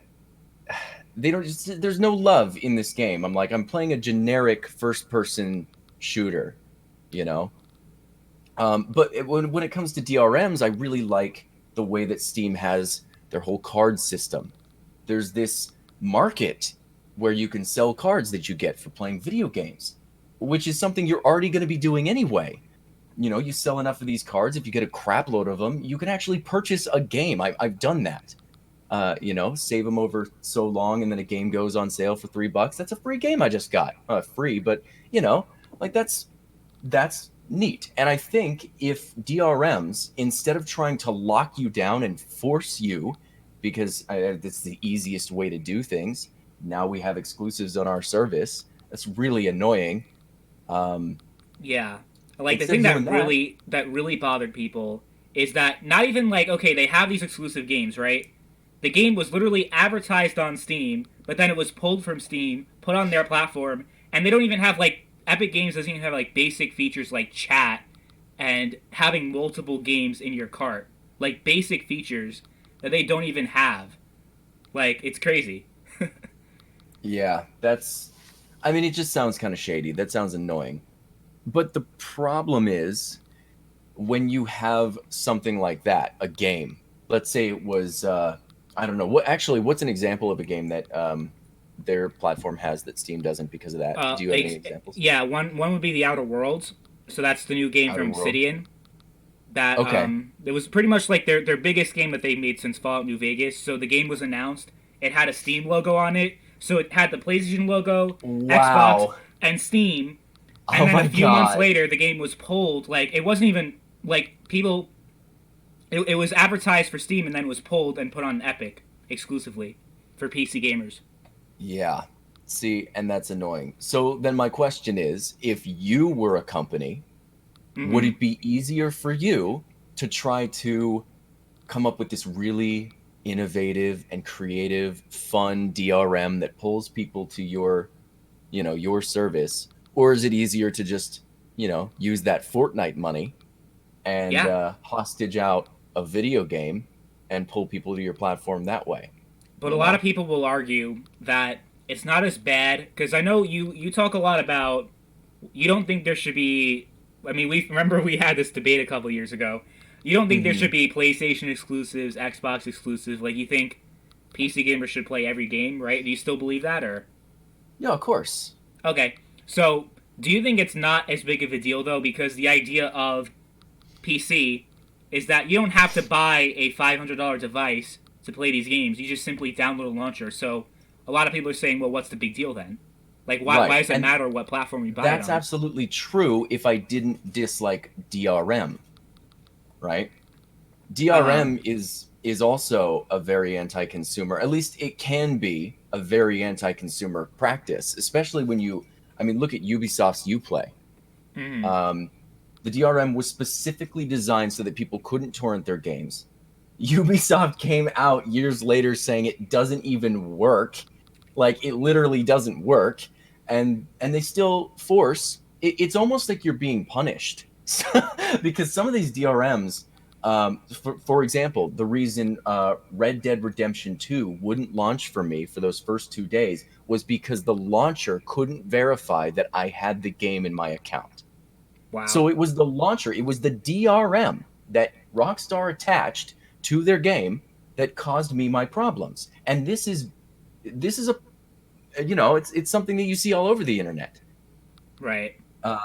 they don't. There's no love in this game. I'm playing a generic first-person shooter, you know. But when it comes to DRMs, I really like the way that Steam has their whole card system. There's this market where you can sell cards that you get for playing video games, which is something you're already going to be doing anyway. You sell enough of these cards, if you get a crap load of them, you can actually purchase a game. I've done that. Save them over so long, and then a game goes on sale for $3. That's a free game I just got. Free, but like that's neat. And I think if DRMs, instead of trying to lock you down and force you, because it's the easiest way to do things, now we have exclusives on our service. That's really annoying. Yeah. Like, the thing that really bothered people is that not even like, okay, they have these exclusive games, right? The game was literally advertised on Steam, but then it was pulled from Steam, put on their platform, and they don't even have like, Epic Games doesn't even have like basic features like chat and having multiple games in your cart. Like, basic features that they don't even have. Like, it's crazy. Yeah, it just sounds kind of shady. That sounds annoying. But the problem is, when you have something like that, a game, let's say it was, I don't know, what's an example of a game that their platform has that Steam doesn't because of that? Do you have any examples? Yeah, one would be The Outer Worlds. So that's the new game from Obsidian. That, it was pretty much like their biggest game that they made since Fallout New Vegas. So the game was announced. It had a Steam logo on it. So it had the PlayStation logo, Xbox, and Steam. And then a few months later, the game was pulled. Like, it wasn't even, like, people... It was advertised for Steam, and then it was pulled and put on Epic exclusively for PC gamers. Yeah. See, and that's annoying. So then my question is, if you were a company, would it be easier for you to try to come up with this really innovative and creative, fun DRM that pulls people to your service? Or is it easier to just, use that Fortnite money and hostage out a video game and pull people to your platform that way? But a lot of people will argue that it's not as bad, because I know you talk a lot about, you don't think there should be, we had this debate a couple years ago. You don't think there should be PlayStation exclusives, Xbox exclusives, like you think PC gamers should play every game, right? Do you still believe that, or? Yeah, of course. Okay, so do you think it's not as big of a deal, though, because the idea of PC is that you don't have to buy a $500 device to play these games. You just simply download a launcher. So a lot of people are saying, well, what's the big deal then? Like, why Right. does it And matter what platform you buy it that's on? absolutely true if I didn't dislike DRM, right? Uh huh. DRM is also a very anti-consumer. At least it can be a very anti-consumer practice, especially when you, I mean, look at Ubisoft's Uplay. Mm-hmm. Um, the DRM was specifically designed so that people couldn't torrent their games. Ubisoft came out years later saying it doesn't even work, like it literally doesn't work, and they still force. It's almost like you're being punished because some of these DRMs, for example, the reason Red Dead Redemption 2 wouldn't launch for me for those first 2 days was because the launcher couldn't verify that I had the game in my account. Wow. So it was the launcher, it was the DRM that Rockstar attached to their game that caused me my problems. And this is a, it's something that you see all over the internet. Right. Uh,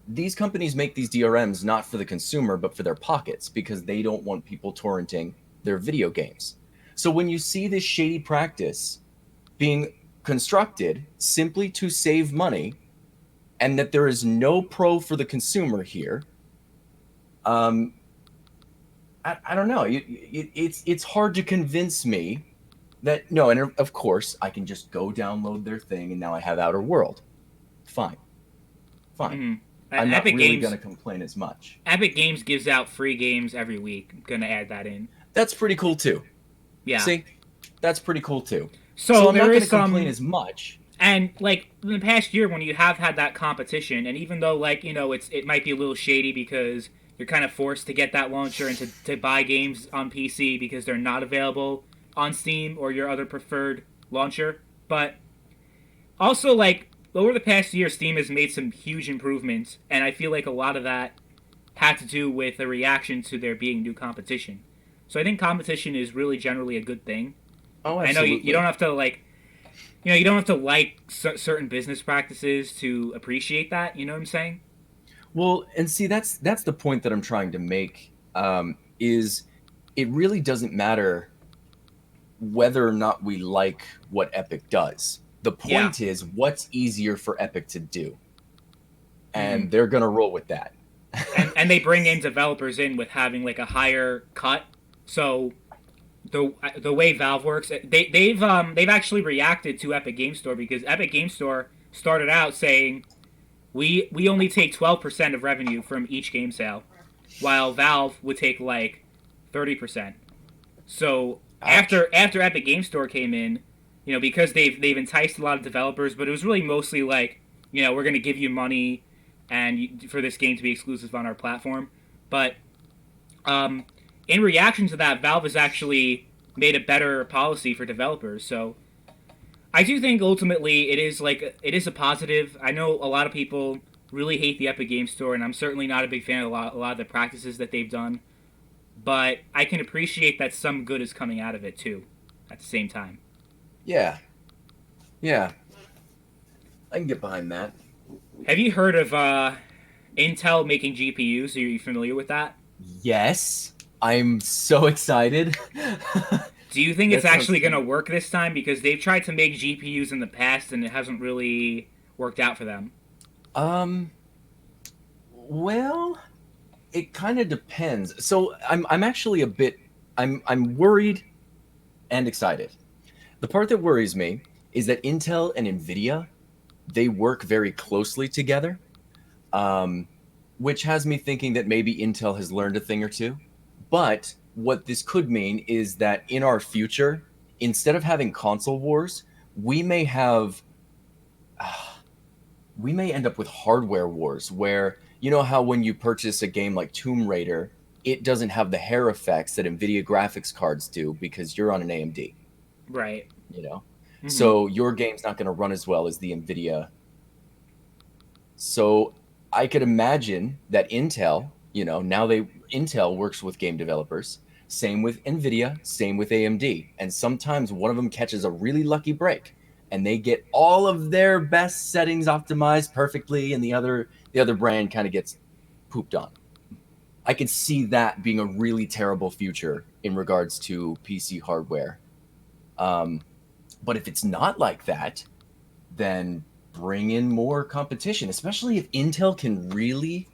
these companies make these DRMs not for the consumer but for their pockets because they don't want people torrenting their video games. So when you see this shady practice being constructed simply to save money and that there is no pro for the consumer here, um, I don't know. It's hard to convince me that no, and of course I can just go download their thing and now I have Outer World. Fine, fine. Mm-hmm. I'm not Epic really going Games. to complain as much. Epic Games gives out free games every week. I'm gonna add that in. That's pretty cool too. Yeah. See, that's pretty cool too. So So I'm there not going is to complain some, as much. and like in the past year when you have had that competition, and even though like it might be a little shady because you're kind of forced to get that launcher and to buy games on PC because they're not available on Steam or your other preferred launcher, but also like over the past year, Steam has made some huge improvements, and I feel like a lot of that had to do with a reaction to there being new competition. So I think competition is really generally a good thing. Oh, I know you don't absolutely. have to like you don't have to like certain business practices to appreciate that. You know what I'm saying? Well, and see, that's the point that I'm trying to make. Is it really doesn't matter whether or not we like what Epic does. The Yeah. point is, what's easier for Epic to do, Mm-hmm. and they're gonna roll with that. And they bring in developers in with having like a higher cut. So the way Valve works, they've actually reacted to Epic Game Store because Epic Game Store started out saying we only take 12% of revenue from each game sale, while Valve would take like 30%. So Ouch. after Epic Game Store came in, because they've enticed a lot of developers, but it was really mostly like, we're going to give you money for this game to be exclusive on our platform. But um, in reaction to that, Valve has actually made a better policy for developers. So I do think ultimately it is a positive. I know a lot of people really hate the Epic Game Store, and I'm certainly not a big fan of a lot of the practices that they've done. But I can appreciate that some good is coming out of it too. At the same time, Yeah, yeah, I can get behind that. have you heard of Intel making GPUs? Are you familiar with that? Yes, I'm so excited. Do you think it's That sounds actually going to great. work this time? Because they've tried to make GPUs in the past and it hasn't really worked out for them. Um, well, it kind of depends. So I'm actually a bit I'm worried and excited. The part that worries me is that Intel and Nvidia, they work very closely together, um, which has me thinking that maybe Intel has learned a thing or two. But what this could mean is that in our future, instead of having console wars, we may have we may end up with hardware wars where you know how when you purchase a game like Tomb Raider, it doesn't have the hair effects that Nvidia graphics cards do because you're on an AMD, Right. you know? Mm-hmm. So your game's not going to run as well as the Nvidia. So I could imagine that Intel, now they Intel works with game developers, same with Nvidia, same with AMD, and sometimes one of them catches a really lucky break and they get all of their best settings optimized perfectly and the other brand kind of gets pooped on. I could see that being a really terrible future in regards to PC hardware. Um, but if it's not like that, then bring in more competition, especially if Intel can really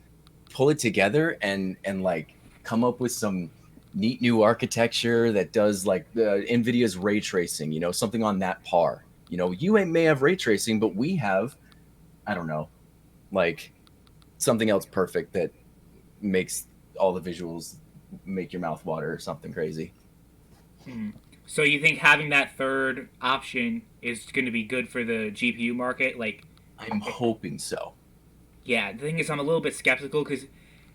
pull it together and like come up with some neat new architecture that does like Nvidia's ray tracing, you know, something on that par. You know, you may have ray tracing, but we have, I don't know, like something else perfect that makes all the visuals make your mouth water or something crazy. So you think having that third option is going to be good for the GPU market? Like, I'm hoping so. yeah, the thing is, I'm a little bit skeptical because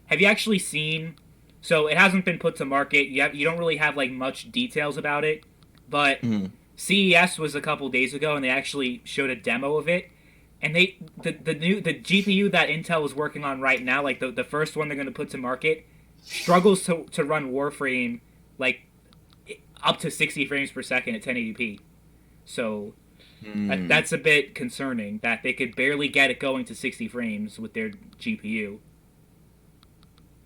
have you actually seen? So it hasn't been put to market. You don't really have like much details about it, but Mhm. CES was a couple days ago, and they actually showed a demo of it. And the GPU that Intel is working on right now, like the first one they're going to put to market, struggles to run Warframe like up to 60 frames per second at 1080p. So that's a bit concerning that they could barely get it going to 60 frames with their GPU.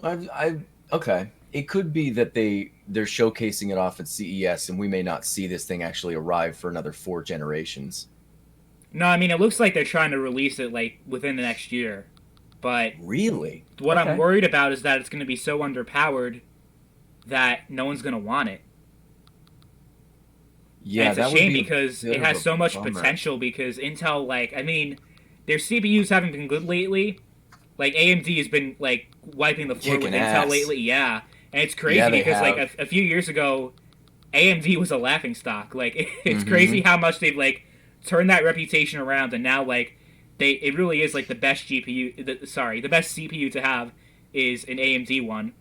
I okay. It could be that they're showcasing it off at CES, and we may not see this thing actually arrive for another 4 generations. No, I mean it looks like they're trying to release it like within the next year, but Really? what I'm Okay. worried about is that it's going to be so underpowered that no one's going to want it. And Yeah, it's a that would shame be a because bit it of has a so much bummer. potential. Because Intel, like, I mean, their CPUs haven't been good lately. Like AMD has been like wiping the floor with Kicking Intel ass. lately. Yeah, and it's Yeah, crazy they because like have. a few years ago, AMD was a laughing stock. Like it's crazy Mm-hmm. how much they've like turned that reputation around, and now like it really is like the best GPU. The best CPU to have is an AMD one.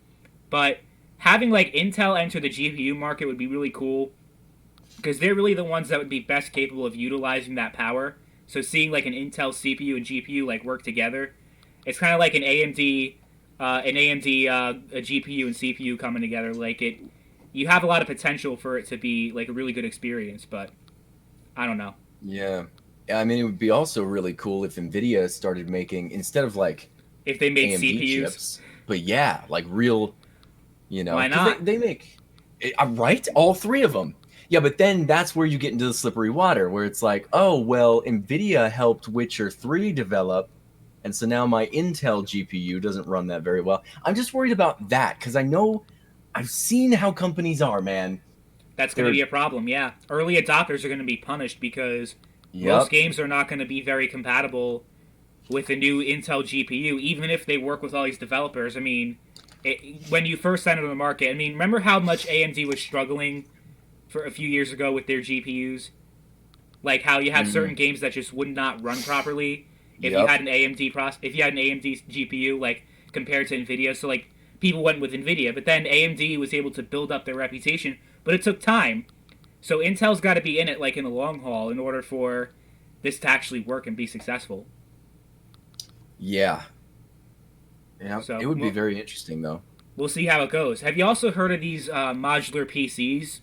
But having like Intel enter the GPU market would be really cool because they're really the ones that would be best capable of utilizing that power. So seeing like an Intel CPU and GPU like work together, it's kind of like an AMD a GPU and CPU coming together. Like it, you have a lot of potential for it to be like a really good experience, but I don't know Yeah. I mean, it would be also really cool if Nvidia started making, instead of like if they made AMD CPUs. chips, but yeah, like real, you know, Why because not? they make, right? All three of them. Yeah, but then that's where you get into the slippery water where it's like, oh, well, Nvidia helped Witcher 3 develop. And so now my Intel GPU doesn't run that very well. I'm just worried about that because I know I've seen how companies are, man. That's going to be They're, a problem. Yeah, early adopters are going to be punished because most yep, games are not going to be very compatible with the new Intel GPU, even if they work with all these developers. I mean, when you first entered the market, I mean, remember how much AMD was struggling for a few years ago with their GPUs? Like how you had hmm certain games that just would not run properly if you yep, had an if you had an AMD GPU, like compared to Nvidia. So like people went with Nvidia, but then AMD was able to build up their reputation, but it took time. So Intel's got to be in it like in the long haul in order for this to actually work and be successful. yeah, yeah. It So would be very interesting though. we'll see how it goes. Have you also heard of these modular PCs?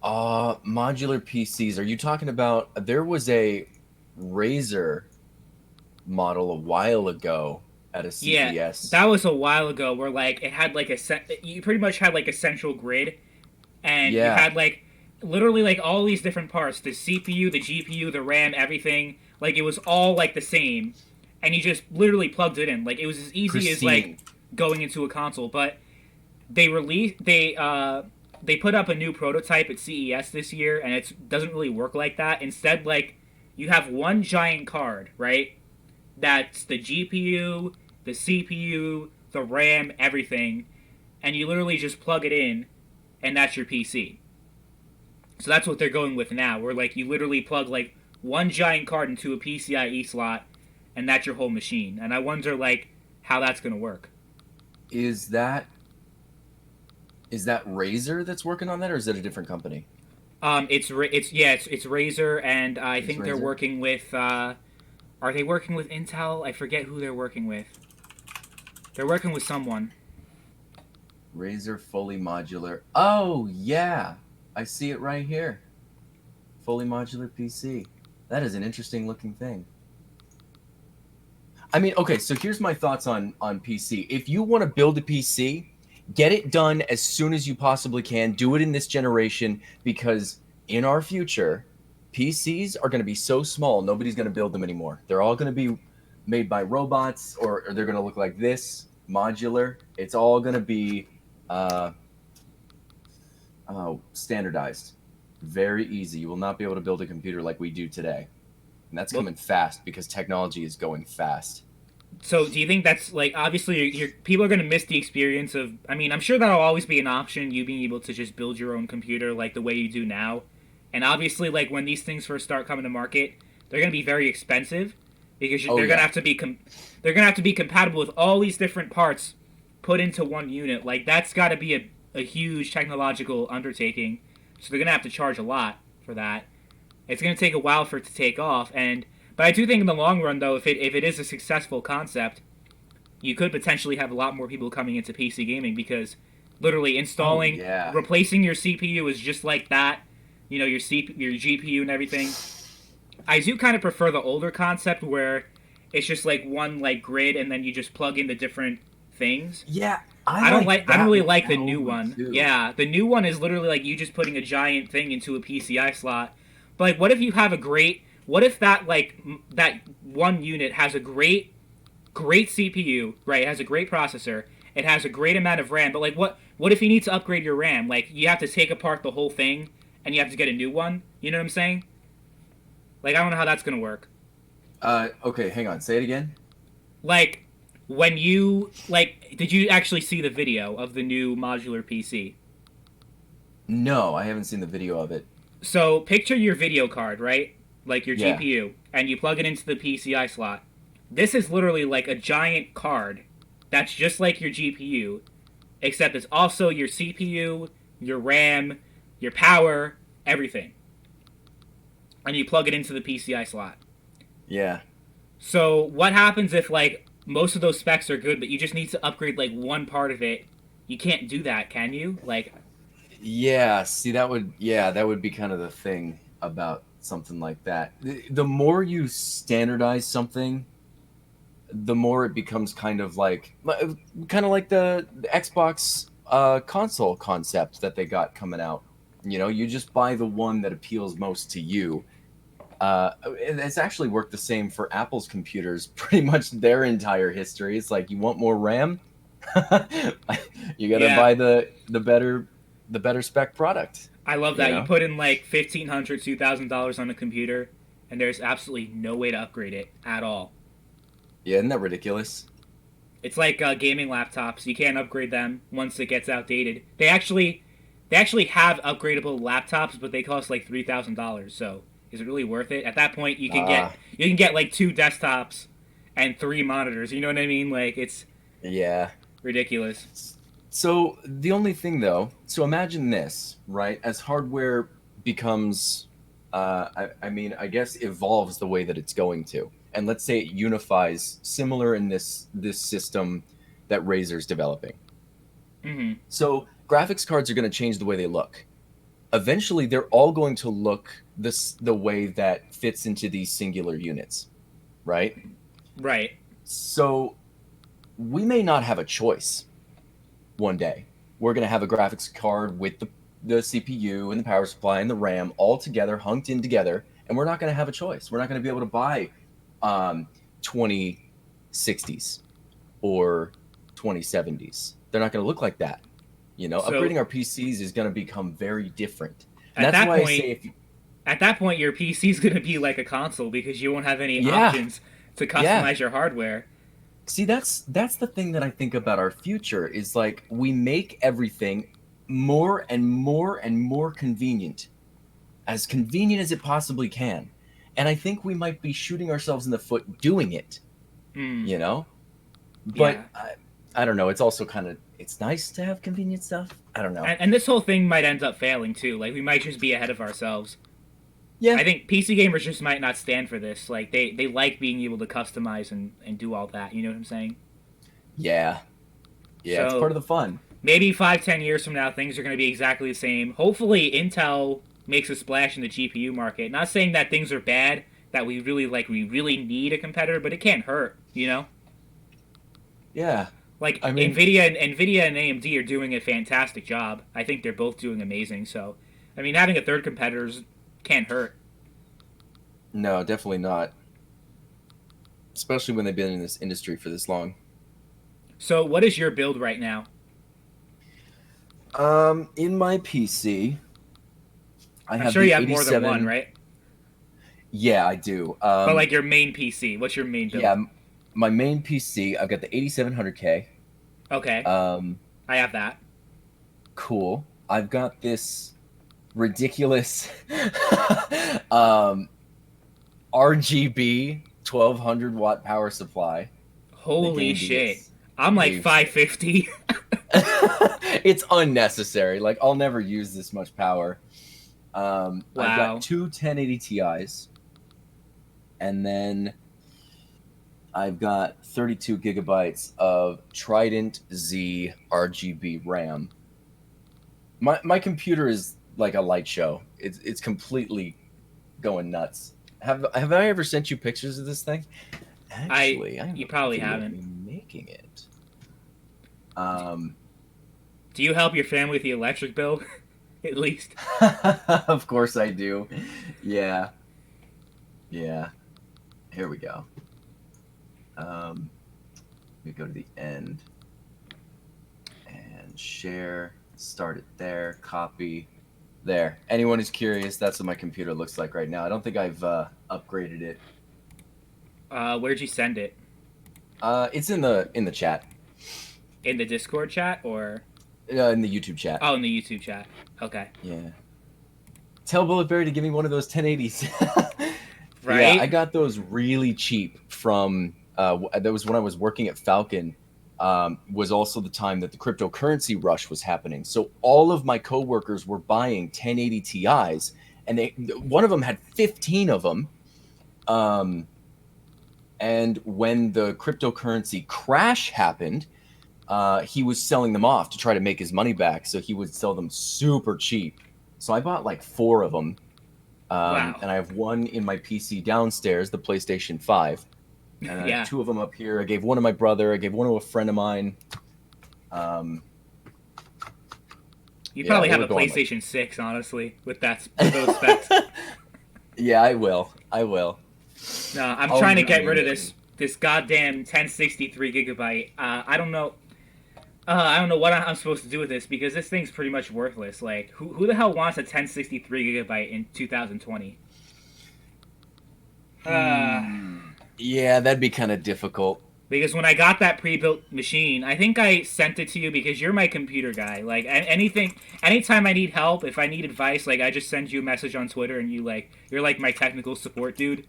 Modular PCs. Are you talking about? There was a Razer model a while ago at a Yeah, CES. that was a while ago. Where like it had like you pretty much had like a central grid, and you Yeah, had like literally like all these different parts: the CPU, the GPU, the RAM, everything. Like it was all like the same, and you just literally plugged it in. Like it was as easy as like pristine. going into a console. But they put up a new prototype at CES this year, and it doesn't really work like that. Instead, like you have one giant card, right? That's the GPU, the CPU, the RAM, everything, and you literally just plug it in, and that's your PC. So that's what they're going with now, where like you literally plug like one giant card into a PCIe slot, and that's your whole machine. And I wonder like how that's gonna work. Is that is that Razer that's working on that, or is it a different company? It's Razer, and I It's think they're Razer. working with. Are they working with Intel? I forget who they're working with. They're working with someone. Razer fully modular. Oh yeah, I see it right here. Fully modular PC. That is an interesting looking thing. I mean, okay, so here's my thoughts on PC. If you want to build a PC, get it done as soon as you possibly can. Do it in this generation because in our future, PCs are going to be so small, nobody's going to build them anymore. They're all going to be made by robots, or they're going to look like this, modular. It's all going to be standardized. Very easy. You will not be able to build a computer like we do today. And that's coming fast because technology is going fast. So do you think that's like, obviously people are going to miss the experience of, I mean, I'm sure that'll always be an option, you being able to just build your own computer like the way you do now. And obviously, like, when these things first start coming to market, they're going to be very expensive because they're going to have to be they're going to have to be compatible with all these different parts put into one unit. Like, that's got to be a huge technological undertaking. So they're going to have to charge a lot for that. It's going to take a while for it to take off, but I do think in the long run, though, if it is a successful concept, you could potentially have a lot more people coming into PC gaming because literally installing, replacing your CPU is just like that. You know, your GPU and everything. I do kind of prefer the older concept where it's just like one like grid and then you just plug in the different things. Yeah, I don't really like the new one. Too. Yeah, the new one is literally like you just putting a giant thing into a PCI slot. But like, what if you have what if that that one unit has a great CPU, right? It has a great processor. It has a great amount of RAM. But like, what if you need to upgrade your RAM? Like, you have to take apart the whole thing and you have to get a new one. You know what I'm saying? Like, I don't know how that's gonna work. Okay, hang on. Say it again. Like, when you did you actually see the video of the new modular PC? No, I haven't seen the video of it. So picture your video card, right? Like your GPU, and you plug it into the PCI slot. This is literally like a giant card that's just like your GPU, except it's also your CPU, your RAM, your power, everything. And you plug it into the PCI slot. Yeah. So what happens if like most of those specs are good, but you just need to upgrade like one part of it? You can't do that, can you? Like, yeah, see that would be kind of the thing about something like that. The more you standardize something, the more it becomes kind of like the Xbox console concept that they got coming out. You know, you just buy the one that appeals most to you. It's actually worked the same for Apple's computers pretty much their entire history. It's like, you want more RAM? You gotta buy the better spec product. I love that. You put in like $1,500, $2,000 on a computer, and there's absolutely no way to upgrade it at all. Yeah, isn't that ridiculous? It's like gaming laptops. You can't upgrade them once it gets outdated. They actually have upgradable laptops, but they cost like $3,000. So is it really worth it? At that point, you can get like 2 desktops and 3 monitors. You know what I mean? Like, it's ridiculous. So the only thing though, so imagine this, right? As hardware becomes, I guess evolves the way that it's going to, and let's say it unifies similar in this system that Razer's developing. Mm-hmm. So graphics cards are going to change the way they look. Eventually, they're all going to look the way that fits into these singular units, right? Right. So we may not have a choice. One day, we're going to have a graphics card with the CPU and the power supply and the RAM all together, hunked in together, and we're not going to have a choice. We're not going to be able to buy 2060s or 2070s. They're not going to look like that. You know, upgrading our PCs is going to become very different. And that's why I say at that point, your PC is going to be like a console because you won't have any options to customize your hardware. See, that's the thing that I think about our future is like we make everything more and more and more convenient as it possibly can. And I think we might be shooting ourselves in the foot doing it, you know? But I don't know. It's also it's nice to have convenient stuff. I don't know. And this whole thing might end up failing too. Like, we might just be ahead of ourselves. Yeah. I think PC gamers just might not stand for this. Like, they like being able to customize and do all that. You know what I'm saying? Yeah. Yeah, so, it's part of the fun. Maybe 5-10 years from now, things are going to be exactly the same. Hopefully, Intel makes a splash in the GPU market. Not saying that things are bad, that we really need a competitor, but it can't hurt, you know? Yeah. Like, I mean, NVIDIA and AMD are doing a fantastic job. I think they're both doing amazing. So, I mean, having a third competitor can't hurt. No, definitely not. Especially when they've been in this industry for this long. So, what is your build right now? In my PC, I I'm have sure you the have more than one, 87. right? Yeah, I do. But like your main PC, what's your main Yeah, build? my main PC, I've got the 8700K. Okay, Um, I have that. cool. I've got this ridiculous um, RGB 1200 watt power supply. The Holy Game shit. DS I'm like gave to me. 550. It's unnecessary. Like, I'll never use this much power. I've got Wow. two 1080 Ti's, and then I've got 32 gigabytes of Trident Z RGB RAM. My computer is like a light show. It's completely going nuts. Have I ever sent you pictures of this thing? I Actually, I have You a probably video of haven't. me making it. Um, Do you help your family with the electric bill? At least. of course I do. Yeah, yeah. Here we go. We go to the end and share. Start it there. Copy. There. Anyone who's curious, that's what my computer looks like right now. I don't think I've upgraded it. Where'd you send it? It's in the chat, In the Discord chat or in the YouTube chat. oh, in the YouTube chat? Okay. Yeah. Tell BulletBarry to give me one of those 1080s. Yeah, I Right? got those really cheap from. That was when I was working at Falcon. Was also the time that the cryptocurrency rush was happening. So all of my coworkers were buying 1080 Ti's, and one of them had 15 of them. Um, and when the cryptocurrency crash happened, he was selling them off to try to make his money back. So he would sell them super cheap. So I bought like four of them, Wow. and I have one in my PC downstairs, the PlayStation 5, and I have Yeah. two of them up here. I gave one to my brother. I gave one to a friend of mine. Um, You yeah, probably they have were a going like. PlayStation 6, honestly, with those specs. Yeah, I will. I will. No, I'm I'll trying to get rid of really. this goddamn 1063 gigabyte. I don't know. I don't know what I'm supposed to do with this because this thing's pretty much worthless. Like, who the hell wants a 1063 gigabyte in 2020? Uh, Yeah, that'd be kind of difficult. because when I got that pre-built machine, I think I sent it to you because you're my computer guy. Like, anytime I need help, if I need advice, like I just send you a message on Twitter and you're like my technical support dude.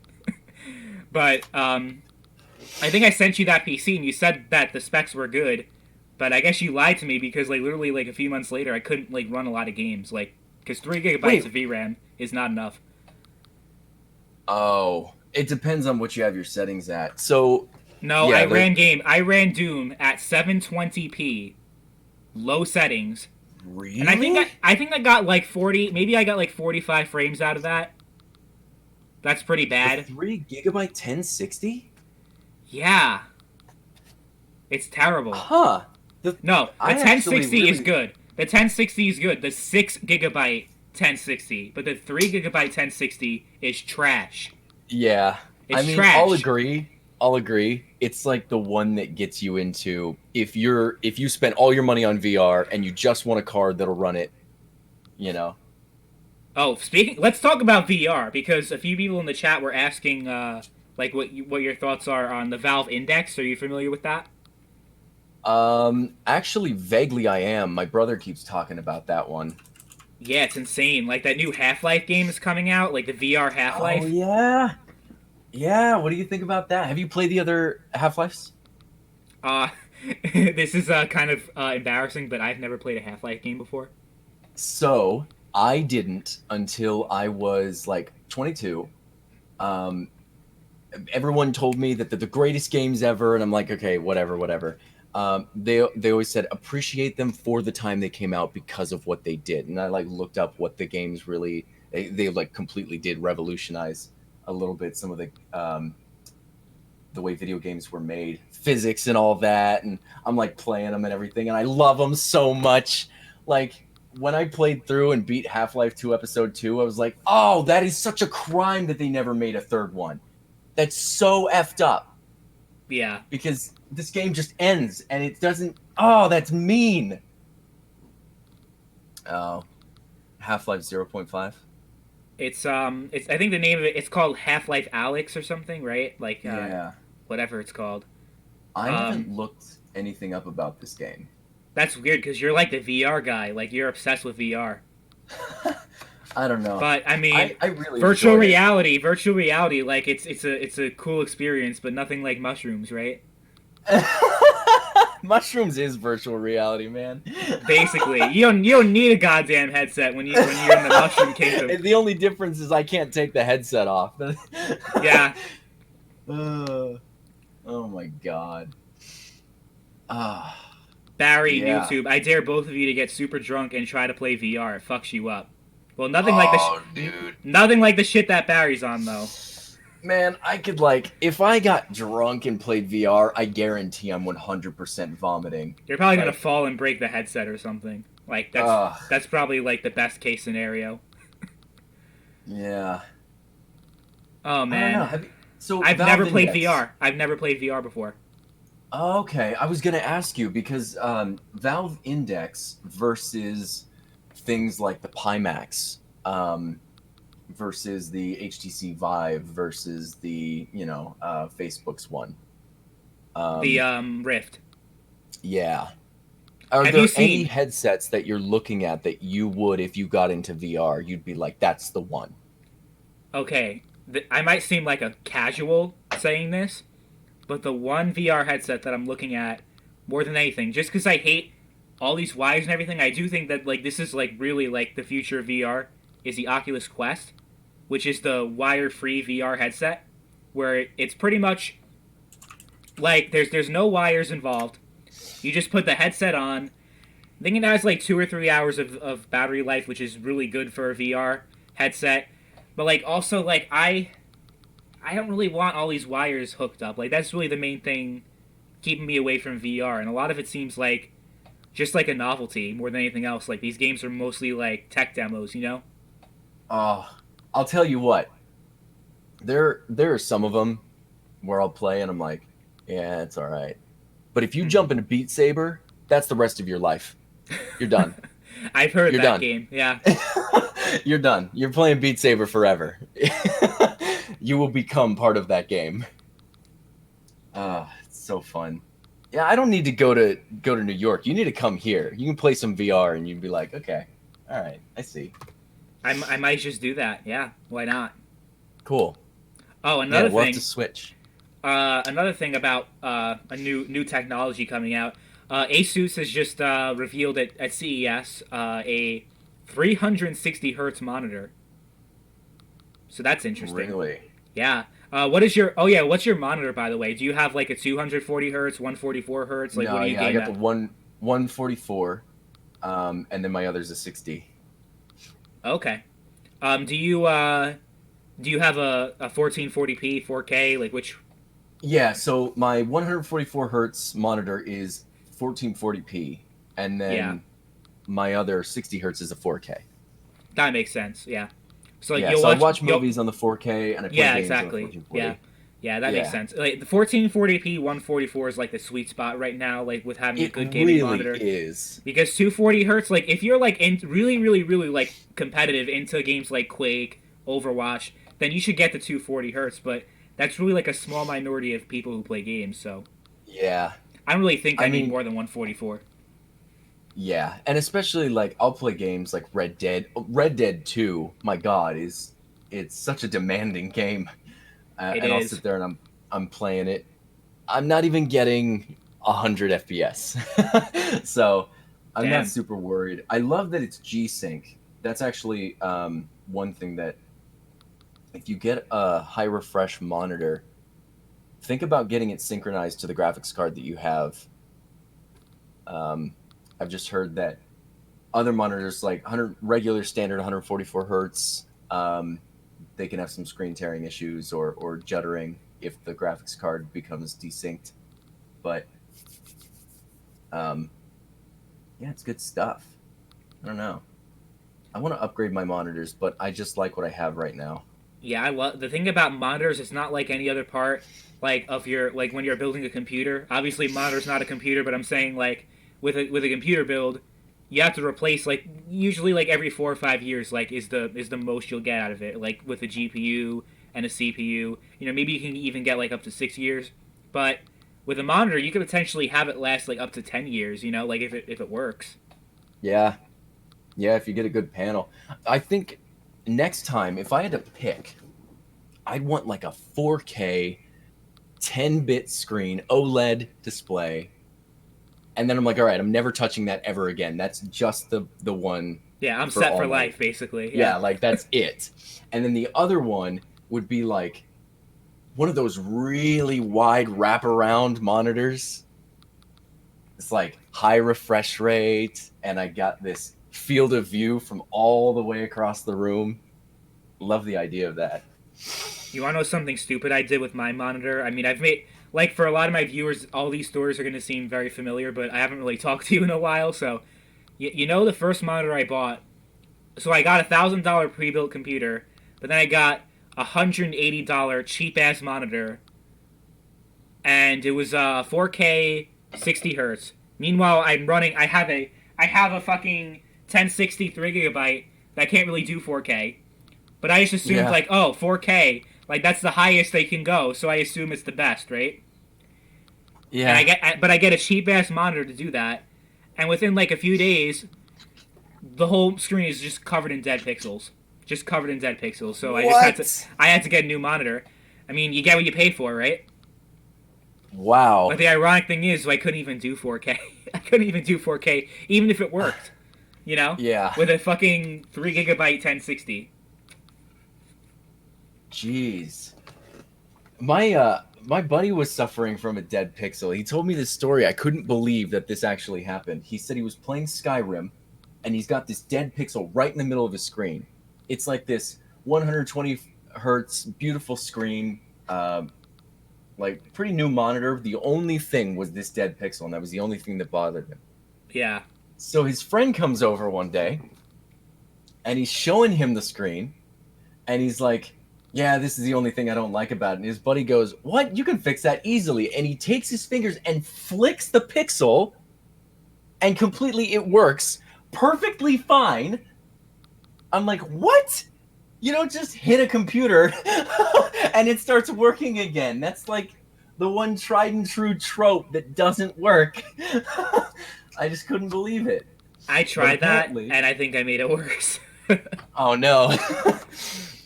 But I think I sent you that PC and you said that the specs were good, but I guess you lied to me because like literally like a few months later I couldn't like run a lot of games like because 3 gigabytes Wait. of VRAM is not enough. Oh, it depends on what you have your settings at. So, No, yeah, I ran Doom at 720p, low settings, and really? I think I got like 40, maybe I got like 45 frames out of that. That's pretty The bad. 3 gigabyte 1060? Yeah, it's terrible. Huh. The No, the I actually 1060 is really. good. The 1060 is good. The 6 gigabyte 1060, but the 3 gigabyte 1060 is trash. Yeah. I It's mean, I'll trash. agree. I'll agree. It's like the one that gets you into if you spend all your money on VR and you just want a card that'll run it, you know. Oh, let's talk about VR because a few people in the chat were asking, like, what your thoughts are on the Valve Index. Are you familiar with that? Actually, vaguely I am. My brother keeps talking about that one. Yeah, it's insane. Like that new Half-Life game is coming out, like the VR Oh Half-Life. yeah. Yeah, what do you think about that? Have you played the other Half-Lives? Uh, this is kind of embarrassing, but I've never played a Half-Life game before. So, I didn't until I was like 22. Um, Everyone told me that they're the greatest games ever, and I'm like, okay, whatever, whatever. They always said appreciate them for the time they came out because of what they did, and I like looked up what the games really they like completely did revolutionize a little bit some of the way video games were made, physics and all that, and I'm like playing them and everything, and I love them so much. Like when I played through and beat Half-Life 2 Episode 2, I was like, oh, that is such a crime that they never made a third one. That's so effed up. Yeah. Because this game just ends and it doesn't. Oh, that's mean. Oh, Half-Life 0.5. It's I think the name of it's called Half-Life Alyx or something, right? Like Yeah. whatever it's called. I haven't looked anything up about this game. That's weird because you're like the VR guy. Like you're obsessed with VR. I don't know. But I mean, I really virtual enjoyed reality. Like it's a cool experience, but nothing like mushrooms, right? it. Mushrooms is virtual reality, man. Basically, you don't need a goddamn headset when you're in the mushroom kingdom. The only difference is I can't take the headset off. Yeah. Oh my god. Ah. Barry, Yeah. YouTube, I dare both of you to get super drunk and try to play VR. It fucks you up. Well, nothing like the shit that Barry's on though. Man, I could if I got drunk and played VR, I guarantee I'm 100% vomiting. You're probably gonna fall and break the headset or something. Like that's probably like the best case scenario. Yeah. Oh man. I don't know. I've never played VR. I've never played VR before. Okay, I was gonna ask you because Valve Index versus things like the Pimax, versus the HTC Vive versus the Facebook's one. The Rift. Yeah. Are there any headsets that you're looking at that you would, if you got into VR, you'd be like, that's the one? Okay, I might seem like a casual saying this, but the one VR headset that I'm looking at more than anything, just because I hate all these wires and everything, I do think that this is really the future of VR, is the Oculus Quest, which is the wire-free VR headset, where it's pretty much there's no wires involved. You just put the headset on. I think it has 2 or 3 hours of battery life, which is really good for a VR headset. But also I don't really want all these wires hooked up. That's really the main thing keeping me away from VR, and a lot of it seems just a novelty more than anything else. These games are mostly tech demos, you know? I'll tell you what. There are some of them where I'll play and I'm like, yeah, it's all right. But if you jump into Beat Saber, that's the rest of your life. You're done. I've heard that game. Yeah. You're done. You're playing Beat Saber forever. You will become part of that game. It's so fun. Yeah, I don't need to go to New York. You need to come here. You can play some VR and you'd be like, okay, all right, I see. I might just do that. Yeah, why not? Cool. Oh, another we'll thing. have to switch. Another thing about a new technology coming out. Asus has just revealed at CES a 360 hertz monitor. So that's interesting. Really? Yeah. What's your monitor, by the way? Do you have a 240 hertz, 144 hertz? What do you I got the 144, and then my other's a 60. Okay. Do you have a 1440p, 4K? Which? Yeah. So my 144 hertz monitor is 1440p, and then my other 60 hertz is a 4K. That makes sense. Yeah. So I watch movies on the 4K and I play games on the 1440. Yeah, that makes sense. The 1440p 144 is the sweet spot right now, with having a good gaming monitor. It really is. Because 240 hertz, if you're in really, really, really competitive into games like Quake, Overwatch, then you should get the 240 hertz. But that's really a small minority of people who play games. So yeah, I don't really think I need more than 144. Yeah, and especially I'll play games like Red Dead 2. My God, it's such a demanding game, and I'll sit there and I'm playing it. I'm not even getting 100 FPS, so I'm not super worried. I love that it's G-Sync. That's actually one thing that if you get a high refresh monitor, think about getting it synchronized to the graphics card that you have. I've just heard that other monitors, 100 regular standard 144 hertz, they can have some screen tearing issues or juddering if the graphics card becomes desynced. But yeah, it's good stuff. I don't know. I want to upgrade my monitors, but I just like what I have right now. Yeah, I love the thing about monitors. It's not like any other part, like of your like when you're building a computer. Obviously, monitor's not a computer, but I'm saying like with a computer build, you have to replace like usually like every 4 or 5 years. Like is the most you'll get out of it. Like with a GPU and a CPU, maybe you can even get like up to 6 years. But with a monitor, you could potentially have it last like up to 10 years. Like if it works. Yeah, yeah. If you get a good panel, I think next time if I had to pick, I'd want like a 4K 10-bit screen OLED display. And then I'm like, all right, I'm never touching that ever again. That's just the one. Yeah, I'm For set all for my, life, basically. yeah, Yeah. like that's it. And then the other one would be like one of those really wide wraparound monitors. It's like high refresh rate, and I got this field of view from all the way across the room. Love the idea of that. You want to know something stupid I did with my monitor? I mean, I've made like for a lot of my viewers, all these stories are going to seem very familiar, but I haven't really talked to you in a while. So, the first monitor I bought. So I got $1,000 pre-built computer, but then I got $180 cheap ass monitor, and it was 4K 60 hertz. Meanwhile, I have a fucking 1060 3 GB that can't really do 4K. But I just assumed Yeah, like, oh, 4K, like that's the highest they can go, so I assume it's the best, right? And yeah, but I get a cheap ass monitor to do that, and within like a few days, the whole screen is just covered in dead pixels, just covered in dead pixels. So what? I had to get a new monitor. I mean, you get what you pay for, right? Wow. But the ironic thing is, I couldn't even do 4K. I couldn't even do 4K, even if it worked. Yeah. With a fucking 3 GB 1060. Jeez. My buddy was suffering from a dead pixel. He told me this story. I couldn't believe that this actually happened. He said he was playing Skyrim and he's got this dead pixel right in the middle of his screen. It's like this 120 hertz beautiful screen, like pretty new monitor. The only thing was this dead pixel, and that was the only thing that bothered him. Yeah. So his friend comes over one day and he's showing him the screen and he's like, yeah, this is the only thing I don't like about it. And his buddy goes, what? You can fix that easily. And he takes his fingers and flicks the pixel, and completely it works perfectly fine. I'm like, what? You don't just hit a computer and it starts working again. That's like the one tried and true trope that doesn't work. I just couldn't believe it. I But tried that, apparently, and I think I made it worse. oh no.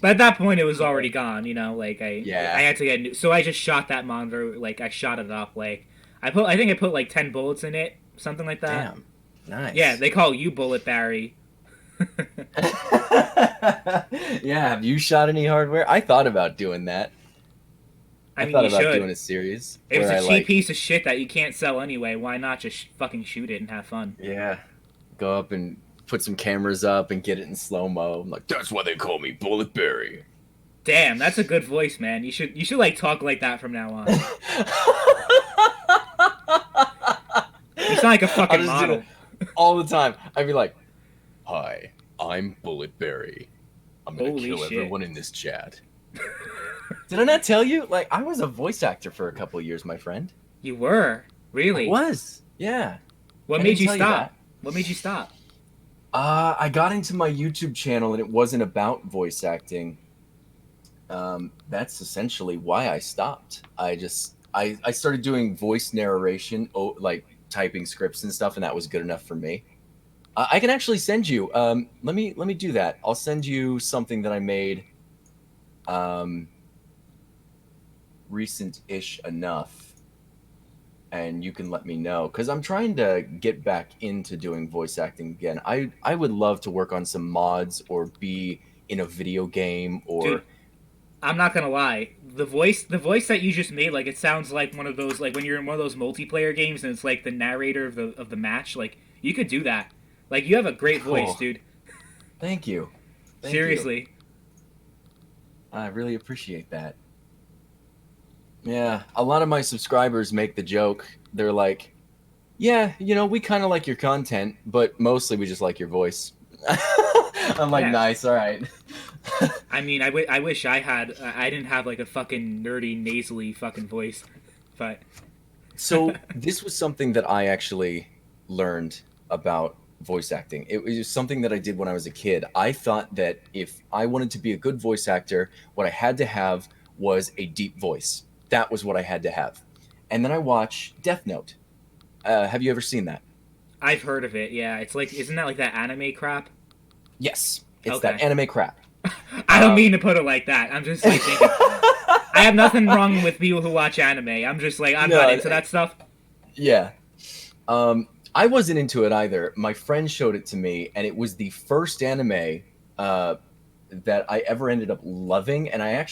But at that point, it was already gone. Like I Yeah. had to get new. So I just shot that monitor. Like I shot it up. Like I think I put like 10 bullets in it, something like that. Damn. Yeah, Nice. they call you BulletBarry. Yeah, have you shot any hardware? I thought about doing that. I I mean, thought you about should. doing a series It was where a I cheap like, piece of shit that you can't sell anyway. Why not just fucking shoot it and have fun? yeah, go up and put some cameras up and get it in slow mo. I'm like, that's why they call me BulletBarry. Damn, that's a good voice, man. You should like talk like that from now on. You sound like a I'll fucking just do it model. all the time. I'd be like, hi, I'm BulletBarry. I'm gonna Holy kill shit. everyone in this chat. Did I not tell you? Like, I was a voice actor for a couple years, my friend. You were? I Really? was. Yeah. What I made didn't you tell you stop? that. What made you stop? I got into my YouTube channel and it wasn't about voice acting. That's essentially why I stopped. I started doing voice narration, like typing scripts and stuff, and that was good enough for me. I can actually send you. Let me do that. I'll send you something that I made, um, recent-ish enough, and you can let me know because I'm trying to get back into doing voice acting again. I would love to work on some mods or be in a video game Dude, or I'm not gonna lie. The voice that you just made, like it sounds like one of those like when you're in one of those multiplayer games and it's like the narrator of the match. Like you could do that. Like you have a great voice, cool. dude. Thank you. Thank you. Seriously. I really appreciate that. Yeah, a lot of my subscribers make the joke. They're like, Yeah, we kind of like your content, but mostly we just like your voice. I'm like, Yeah. nice, all right. I mean, I wish I had. I didn't have like a fucking nerdy, nasally fucking voice, but So this was something that I actually learned about voice acting. It was something that I did when I was a kid. I thought that if I wanted to be a good voice actor, what I had to have was a deep voice. That was what I had to have. And then I watched Death Note. Have you ever seen that? I've heard of it. Yeah, it's like, isn't that like that anime crap? Yes, it's that Okay. anime crap. I don't Uh, mean to put it like that. I'm just like thinking. I have nothing wrong with people who watch anime. I'm just like, I'm not no, into that stuff. yeah. I wasn't into it either. My friend showed it to me, and it was the first anime uh, that I ever ended up loving. And I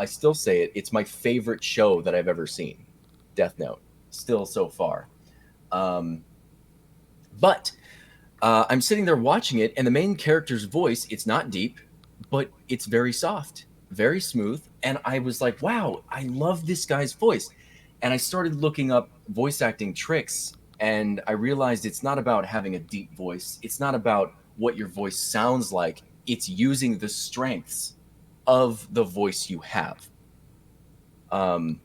still say it. It's my favorite show that I've ever seen. Death Note, still so far. Um, but I'm sitting there watching it, and the main character's voice, it's not deep, but it's very soft, very smooth. And I was like, wow, I love this guy's voice. And I started looking up voice acting tricks, and I realized it's not about having a deep voice. It's not about what your voice sounds like. It's using the strengths of the voice you have. Um,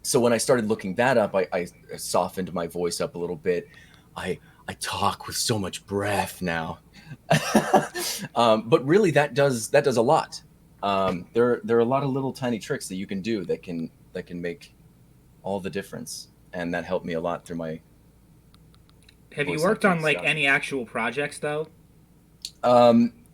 so when I started looking that up, I softened my voice up a little bit. I talk with so much breath now. But really, that does a lot. There are a lot of little tiny tricks that you can do that can make all the difference, and that helped me a lot through my Have you voice worked acting on like stuff. any actual projects though?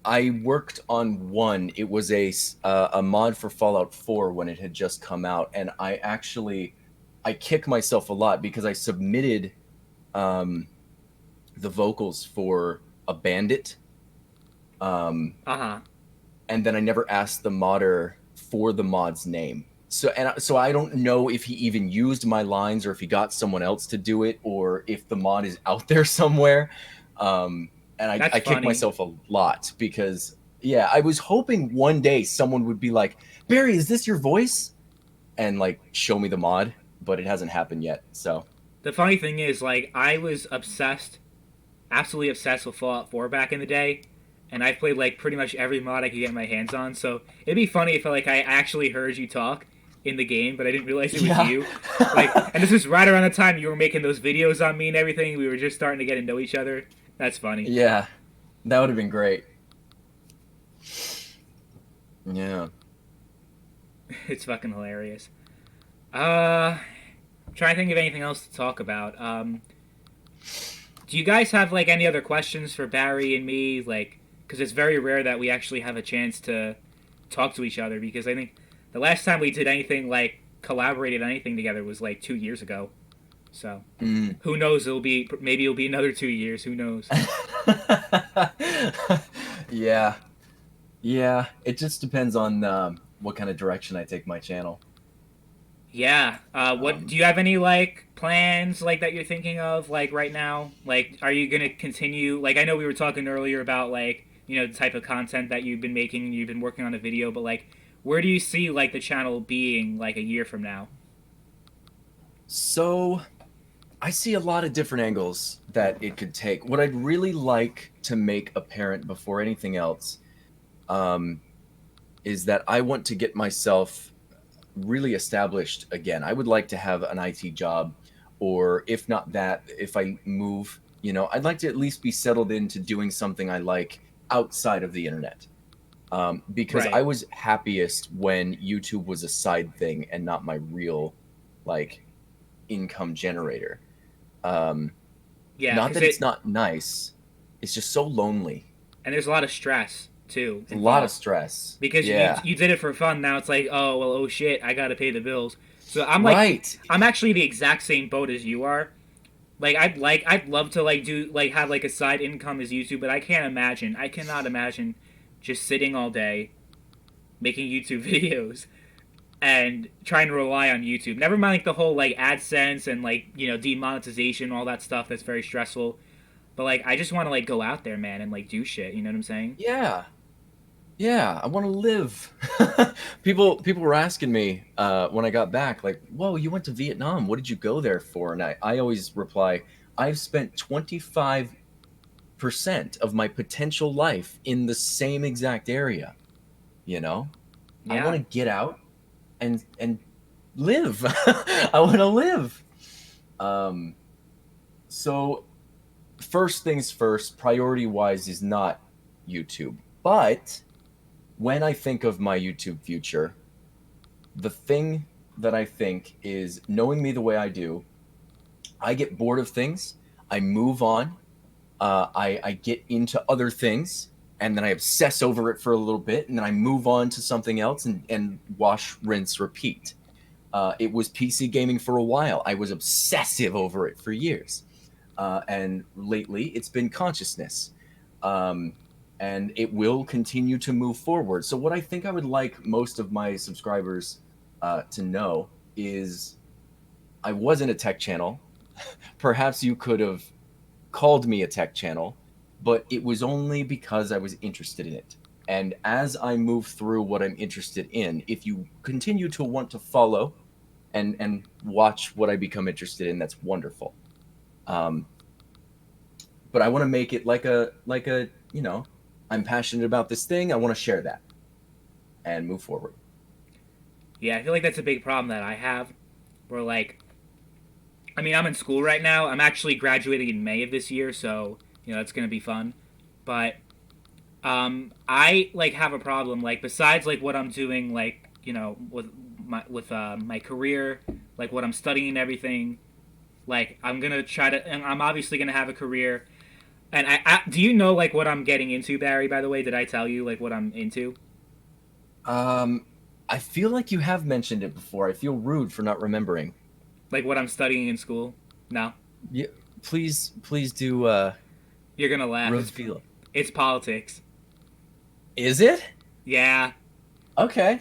I worked on one. It was a mod for Fallout 4 when it had just come out, and I kick myself a lot because I submitted um, the vocals for a bandit, um, Uh huh. and then I never asked the modder for the mod's name. So I don't know if he even used my lines or if he got someone else to do it or if the mod is out there somewhere. Um, and That's I kick funny. myself a lot because yeah, I was hoping one day someone would be like, Barry, is this your voice? And like show me the mod, but it hasn't happened yet. So The funny thing is, like, I was obsessed, absolutely obsessed with Fallout 4 back in the day, and I played like pretty much every mod I could get my hands on. So it'd be funny if like I actually heard you talk in the game, but I didn't realize it was yeah. you. Like, and this was right around the time you were making those videos on me and everything. We were just starting to get to know each other. That's funny. Yeah. That would have been great. Yeah. It's fucking hilarious. I'm trying to think of anything else to talk about. Do you guys have like any other questions for Barry and me? Like, because it's very rare that we actually have a chance to talk to each other. Because I think the last time we did anything like collaborated anything together was like 2 years ago. So Mm. who knows? It'll be another 2 years. Who knows? Yeah. Yeah. It just depends on what kind of direction I take my channel. Yeah. What Um, do you have any like plans like that you're thinking of like right now? Like, are you gonna continue? Like, I know we were talking earlier about like the type of content that you've been making. You've been working on a video, but like, where do you see like the channel being like a year from now? so I see a lot of different angles that it could take. What I'd really like to make apparent before anything else um, is that I want to get myself really established again. I would like to have an IT job, or if not that, if I move, I'd like to at least be settled into doing something I like outside of the internet. Because I Right. was happiest when YouTube was a side thing and not my real, like, income generator. Um, Yeah, Not because that it's it not nice, it's just so lonely. and there's a lot of stress too A lot of involved stress. because Yeah. you did it for fun. Now it's like, oh well, oh shit, I gotta pay the bills. So Right. I'm actually the exact same boat as you are. I'd love to like do like have like a side income as YouTube, but I cannot imagine just sitting all day making YouTube videos and trying to rely on YouTube. Never mind like the whole like AdSense and like demonetization, all that stuff that's very stressful. But like I just want to like go out there, man, and like do shit. You know what I'm saying? Yeah. Yeah, I want to live. People were asking me when I got back, like, "Whoa, you went to Vietnam? What did you go there for?" And I always reply, "I've spent 25% of my potential life in the same exact area. You know, I want Yeah. to get out and live. I want to live." Um, so first things first, priority wise, is not YouTube, but when I think of my YouTube future, the thing that I think is, knowing me the way I do, I get bored of things, I move on, I get into other things, and then I obsess over it for a little bit, and then I move on to something else and wash, rinse, repeat. It was PC gaming for a while. I was obsessive over it for years. And lately, it's been consciousness. Um, and it will continue to move forward. So, what I think I would like most of my subscribers to know is I wasn't a tech channel. Perhaps you could have called me a tech channel, but it was only because I was interested in it. And as I move through what I'm interested in, if you continue to want to follow and watch what I become interested in, that's wonderful. Um, but I want to make it like a I'm passionate about this thing. I want to share that and move forward. Yeah, I feel like that's a big problem that I have. Where like, I mean, I'm in school right now. I'm actually graduating in May of this year, so that's gonna be fun. But I like have a problem. Like besides like what I'm doing, like with my career, like what I'm studying and everything. Like I'm gonna try to, and I'm obviously gonna have a career. And do you know like what I'm getting into, Barry? By the way, did I tell you like what I'm into? Um, I feel like you have mentioned it before. I feel rude for not remembering. Like what I'm studying in school? No, Yeah, please do you're gonna laugh. reveal. It's politics. Is it? Yeah. Okay.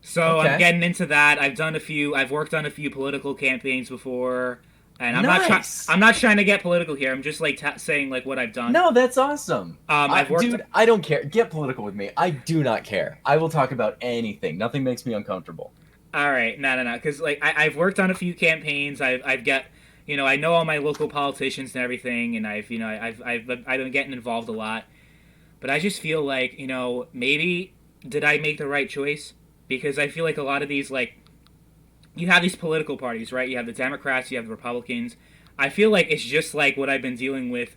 So I'm Okay. getting into that. I've worked on a few political campaigns before, and Nice. I'm not trying to get political here. I'm just like saying like what I've done. No, that's awesome. I've worked. Dude, I don't care. Get political with me. I do not care. I will talk about anything. Nothing makes me uncomfortable. All right, no, because like I've worked on a few campaigns. I've got, I know all my local politicians and everything, and I've been getting involved a lot. But I just feel like maybe did I make the right choice? Because I feel like a lot of these like you have these political parties, right? You have the Democrats, you have the Republicans. I feel like it's just like what I've been dealing with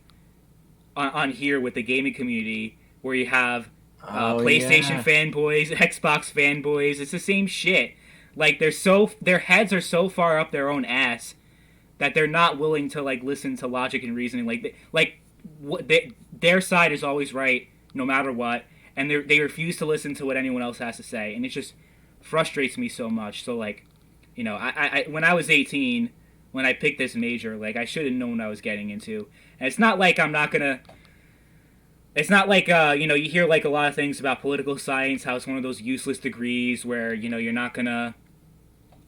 on here with the gaming community, where you have Oh PlayStation yeah. fanboys, Xbox fanboys. It's the same shit. Like their heads are so far up their own ass that they're not willing to like listen to logic and reasoning. Their side is always right no matter what, and they refuse to listen to what anyone else has to say, and it just frustrates me so much. So like, when I was 18, when I picked this major, like I should have known what I was getting into. And it's not like I'm not gonna. It's not like you hear like a lot of things about political science, how it's one of those useless degrees where you're not gonna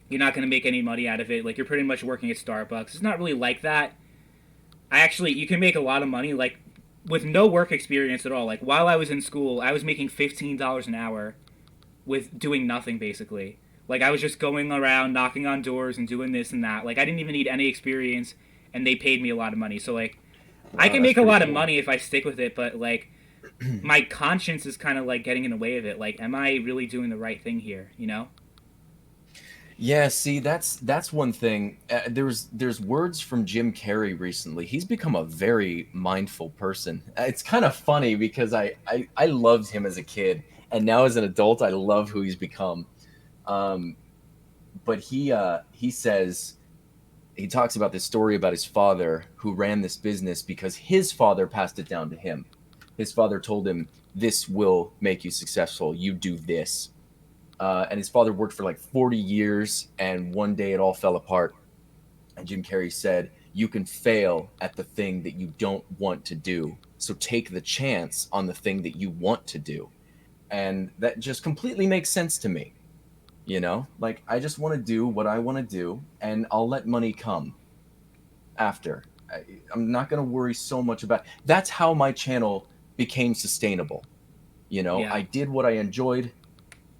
make any money out of it. Like you're pretty much working at Starbucks. It's not really like that. You can make a lot of money like with no work experience at all. Like while I was in school, I was making $15 an hour with doing nothing basically. Like I was just going around knocking on doors and doing this and that. Like I didn't even need any experience, and they paid me a lot of money. So like I Wow, can that's make a pretty lot of cool. money if I stick with it, but like my conscience is kind of like getting in the way of it. Like, am I really doing the right thing here? Yeah, see, that's one thing. There's words from Jim Carrey recently. He's become a very mindful person. It's kind of funny because I loved him as a kid, and now as an adult, I love who he's become. Um, but he says he talks about this story about his father who ran this business because his father passed it down to him. His father told him, "This will make you successful. You do this." And his father worked for like 40 years, and one day it all fell apart. And Jim Carrey said, "You can fail at the thing that you don't want to do. So take the chance on the thing that you want to do." And that just completely makes sense to me. Like I just want to do what I want to do, and I'll let money come after. I'm not going to worry so much about. That's how my channel became sustainable. You know, Yeah. I did what I enjoyed,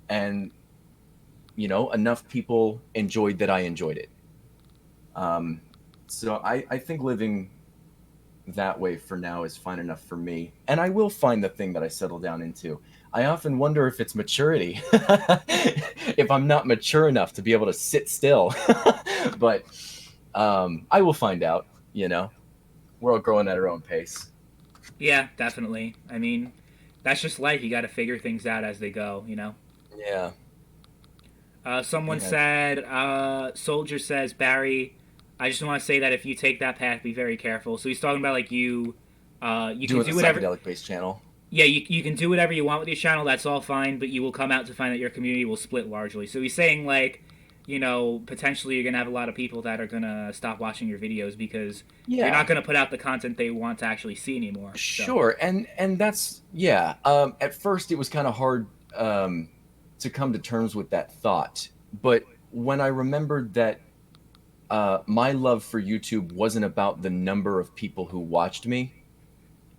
and enough people enjoyed that I enjoyed it. Um, so I think living that way for now is fine enough for me. And I will find the thing that I settle down into. I often wonder if it's maturity, if I'm not mature enough to be able to sit still. But I will find out, you know. We're all growing at our own pace. Yeah, definitely. I mean, that's just life. You got to figure things out as they go, you know? Yeah. Someone Yeah. said, Soldier says, Barry, I just want to say that if you take that path, be very careful. So he's talking about like you can Doing the do whatever. psychedelic based channel. Yeah, you can do whatever you want with your channel. That's all fine, but you will come out to find that your community will split largely. So he's saying like, potentially you're gonna have a lot of people that are gonna stop watching your videos because you're not Yeah. gonna put out the content they want to actually see anymore. So Sure. And that's yeah. At first it was kind of hard to come to terms with that thought. But when I remembered that my love for YouTube wasn't about the number of people who watched me,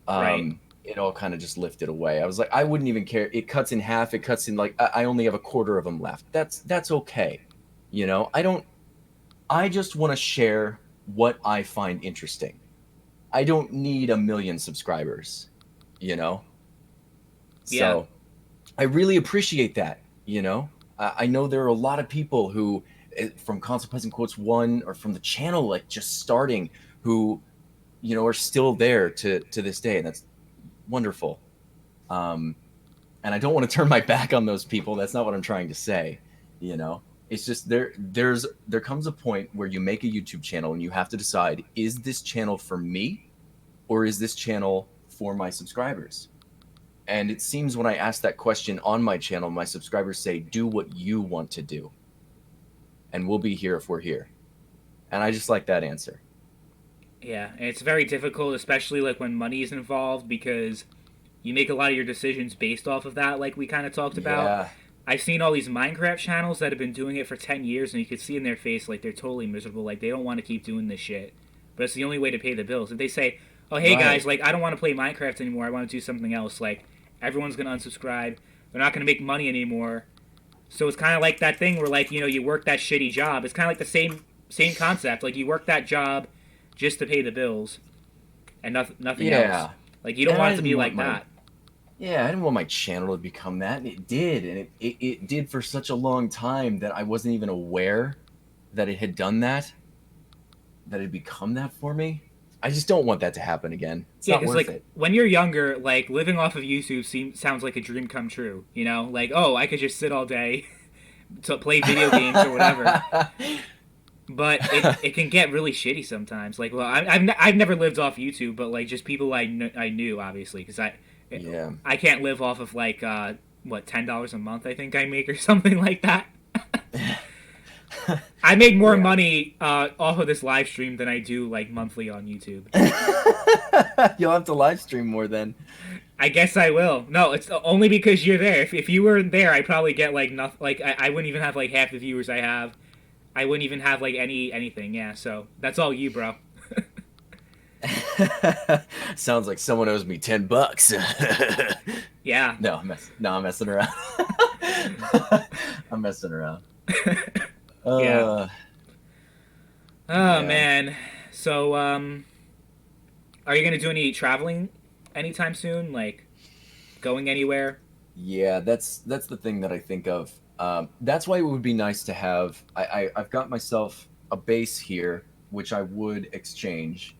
right, it all kind of just lifted away. I was like, I wouldn't even care. It cuts in half. It cuts in like I only have a quarter of them left. That's okay. I don't. I just want to share what I find interesting. I don't need a million subscribers. You know. yeah, So I really appreciate that. I know there are a lot of people who, from Consequence and Quotes One, or from the channel, like just starting, who are still there to this day, and that's wonderful. Um, and I don't want to turn my back on those people. That's not what I'm trying to say. It's just there comes a point where you make a YouTube channel and you have to decide: is this channel for me, or is this channel for my subscribers? And it seems when I ask that question on my channel, my subscribers say, do what you want to do. And we'll be here if we're here. And I just like that answer. yeah. And it's very difficult, especially like when money is involved, because you make a lot of your decisions based off of that, like we kind of talked about. Yeah. I've seen all these Minecraft channels that have been doing it for 10 years, and you can see in their face, like, they're totally miserable. Like, they don't want to keep doing this shit. But it's the only way to pay the bills. If they say, oh, hey, guys, Right. like, I don't want to play Minecraft anymore. I want to do something else. Like, everyone's going to unsubscribe. They're not going to make money anymore. So it's kind of like that thing where, like, you work that shitty job. It's kind of like the same concept. Like, you work that job just to pay the bills and nothing else. Yeah. Like, you don't And want it to be like that. I didn't want my channel to become that. And it did. And it did for such a long time that I wasn't even aware that it had done that it had become that for me. I just don't want that to happen again. It's Yeah, not because worth like it. when you're younger, like living off of YouTube sounds like a dream come true. Like oh, I could just sit all day to play video games or whatever. But it can get really shitty sometimes. Like, well, I've never lived off YouTube, but like just people I knew obviously because Yeah. I can't live off of like what $10 a month I think I make or something like that. I make more Yeah. money off of this live stream than I do like monthly on YouTube. You'll have to live stream more then. I guess I will. No, it's only because you're there. If you weren't there, I'd probably get like nothing. Like I wouldn't even have like half the viewers I have. I wouldn't even have like anything. Yeah, so that's all you, bro. Sounds like someone owes me $10. Yeah. I'm messing around. I'm messing around. Yeah. Oh Yeah. man. So are you gonna do any traveling anytime soon? Like going anywhere? Yeah, that's the thing that I think of. That's why it would be nice to have. I've got myself a base here, which I would exchange.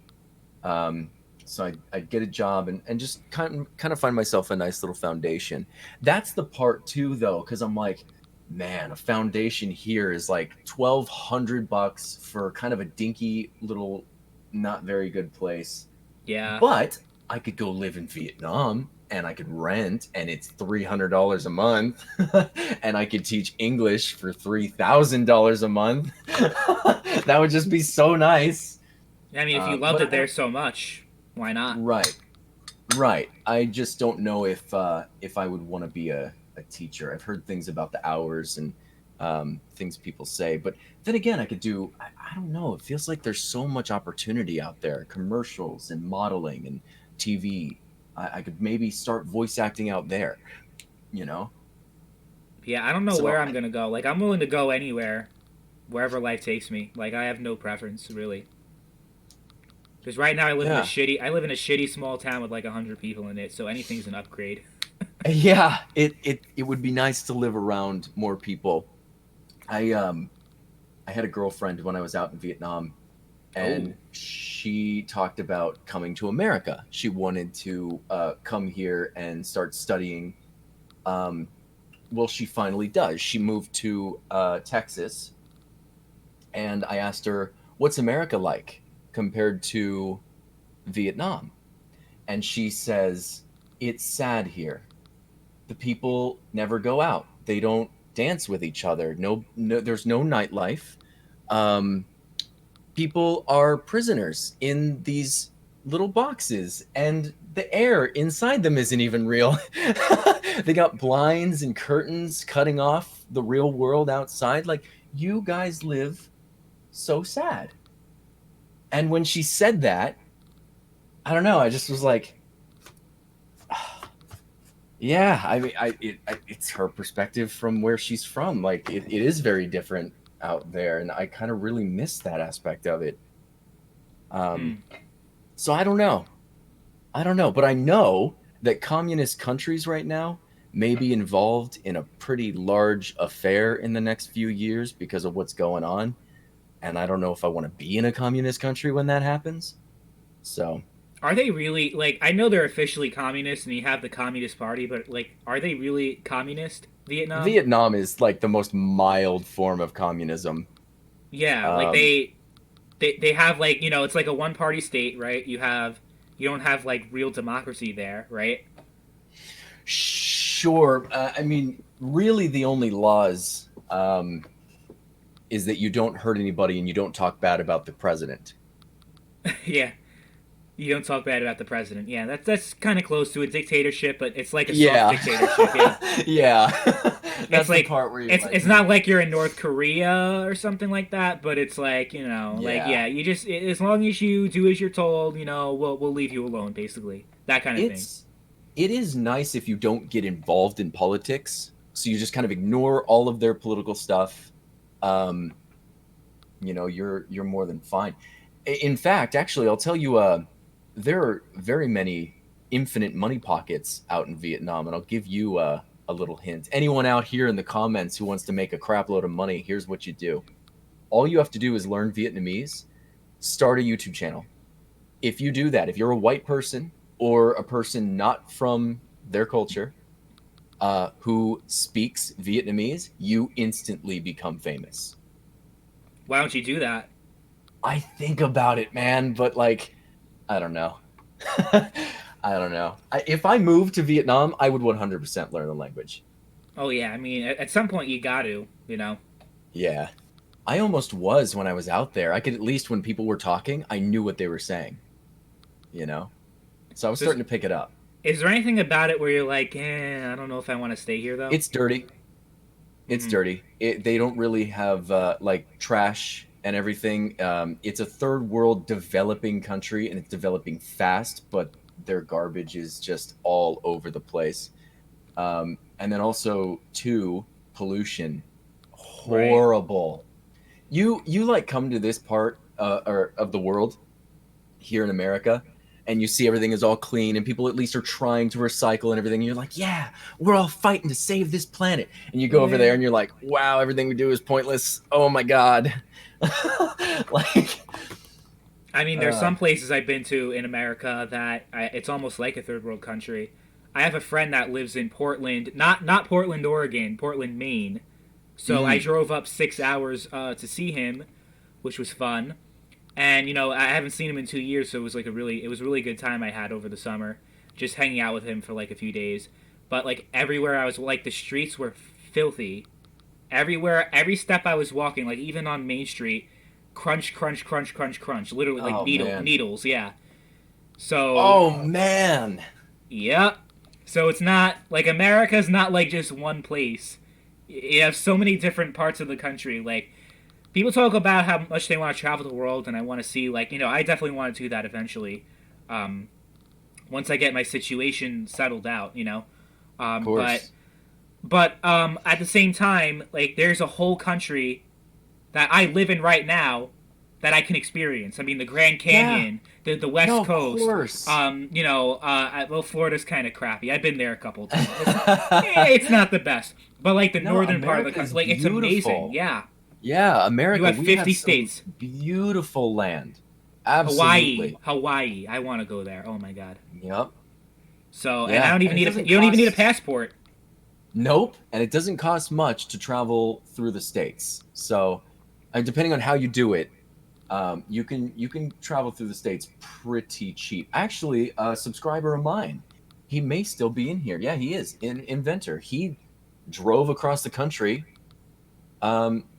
Um, so I'd get a job and just kind of find myself a nice little foundation. That's the part too, though, because I'm like, man, a foundation here is like $1,200 for kind of a dinky little, not very good place. Yeah. But I could go live in Vietnam and I could rent, and it's $300 a month, and I could teach English for $3,000 a month. That would just be so nice. I mean, if you loved But it there so much, why not? right, right. I just don't know if I would want to be a teacher. I've heard things about the hours and things people say, but then again, I could do. I don't know. It feels like there's so much opportunity out there, commercials and modeling and TV. I could maybe start voice acting out there, you know? Yeah, I don't know So where I'm gonna go. Like, I'm willing to go anywhere, wherever life takes me. Like, I have no preference really. Because right now yeah. I live in a shitty small town with like 100 people in it, so anything's an upgrade. Yeah, it would be nice to live around more people. I had a girlfriend when I was out in Vietnam, and Oh, she talked about coming to America. She wanted to come here and start studying. Um, well, she finally does. She moved to Texas, and I asked her, "What's America like compared to Vietnam?" And she says, "It's sad here. The people never go out. They don't dance with each other. No, there's no nightlife. Um, People are prisoners in these little boxes, and the air inside them isn't even real. They got blinds and curtains cutting off the real world outside. Like, you guys live so sad." And when she said that, I don't know, I just was like, yeah, I mean, it's her perspective from where she's from. Like, it is very different out there, and I kind of really miss that aspect of it. Um, hmm. so I don't know. I don't know, but I know that communist countries right now may be involved in a pretty large affair in the next few years because of what's going on. And I don't know if I want to be in a communist country when that happens. So, Are they really like? I know they're officially communist, and you have the Communist Party, but like, are they really communist? Vietnam? Vietnam is like the most mild form of communism. Yeah, like Um, they have like it's like a one party state, right? You don't have like real democracy there, right? sure. I mean, really, the only laws is that you don't hurt anybody and you don't talk bad about the president. Yeah, you don't talk bad about the president. Yeah, that's kind of close to a dictatorship, but it's like a soft Yeah. dictatorship. Yeah, Yeah. it's That's the like part where you're it's like, not like you're in North Korea or something like that, but it's like like yeah. yeah, you just as long as you do as you're told, we'll leave you alone, basically that kind of thing. It's it is nice if you don't get involved in politics. So you just kind of ignore all of their political stuff. Um, you're more than fine. In fact, actually, I'll tell you, there are very many infinite money pockets out in Vietnam, and I'll give you a little hint. Anyone out here in the comments who wants to make a crap load of money, here's what you do. All you have to do is learn Vietnamese, start a YouTube channel. If you do that, if you're a white person or a person not from their culture who speaks Vietnamese, you instantly become famous. Why don't you do that? I think about it, man, but like, I don't know. I don't know. If I moved to Vietnam, I would 100% learn the language. Oh yeah, I mean at some point you got to. Yeah. I almost was when I was out there. I could at least, when people were talking, I knew what they were saying, you know? So I was So is, starting to pick it up. is there anything about it where you're like, I don't know if I want to stay here though? It's dirty. It's Hmm. dirty. They don't really have like trash and everything. It's a third world developing country, and it's developing fast, but their garbage is just all over the place. And then also, too, pollution, Right. horrible. You like come to this part or of the world here in America, and you see everything is all clean and people at least are trying to recycle and everything. And you're like, yeah, we're all fighting to save this planet. And you go over there Yeah. and you're like, wow, everything we do is pointless. Oh my god. Like, I mean, there's uh, some places I've been to in America that it's almost like a third world country. I have a friend that lives in Portland, not Portland, Oregon, Portland, Maine. So I mm, drove up 6 hours to see him, which was fun. And I haven't seen him in 2 years, so it was a really good time I had over the summer, just hanging out with him for like a few days. But like everywhere I was, like the streets were filthy. Everywhere, every step I was walking, like even on Main Street, crunch, crunch, crunch, crunch, crunch, literally like oh man. needles. Yeah. So Oh man. yep. So it's not like America's not like just one place. You have so many different parts of the country. Like people talk about how much they want to travel the world, and I want to see I definitely want to do that eventually. Um, once I get my situation settled out, you know. Of Um, but course. but at the same time, like there's a whole country that I live in right now that I can experience. I mean, the Grand Yeah. Canyon, the No, West of Coast. course. Well, Florida's kind of crappy. I've been there a couple of times. It's not the best, but like the No, northern part of the America is country, like it's amazing. beautiful. Yeah, Yeah, you America, have we have 50 some states. beautiful land. Hawaii, Absolutely. Hawaii. I want to go there. Oh my god. Yep. So, and I Yeah, don't and even it need doesn't you don't even need a cost. passport. Nope, and it doesn't cost much to travel through the states. So, depending on how you do it, you can travel through the states pretty cheap. Actually, a subscriber of mine, he may still be in here. Yeah, he is in Inventor. He drove across the country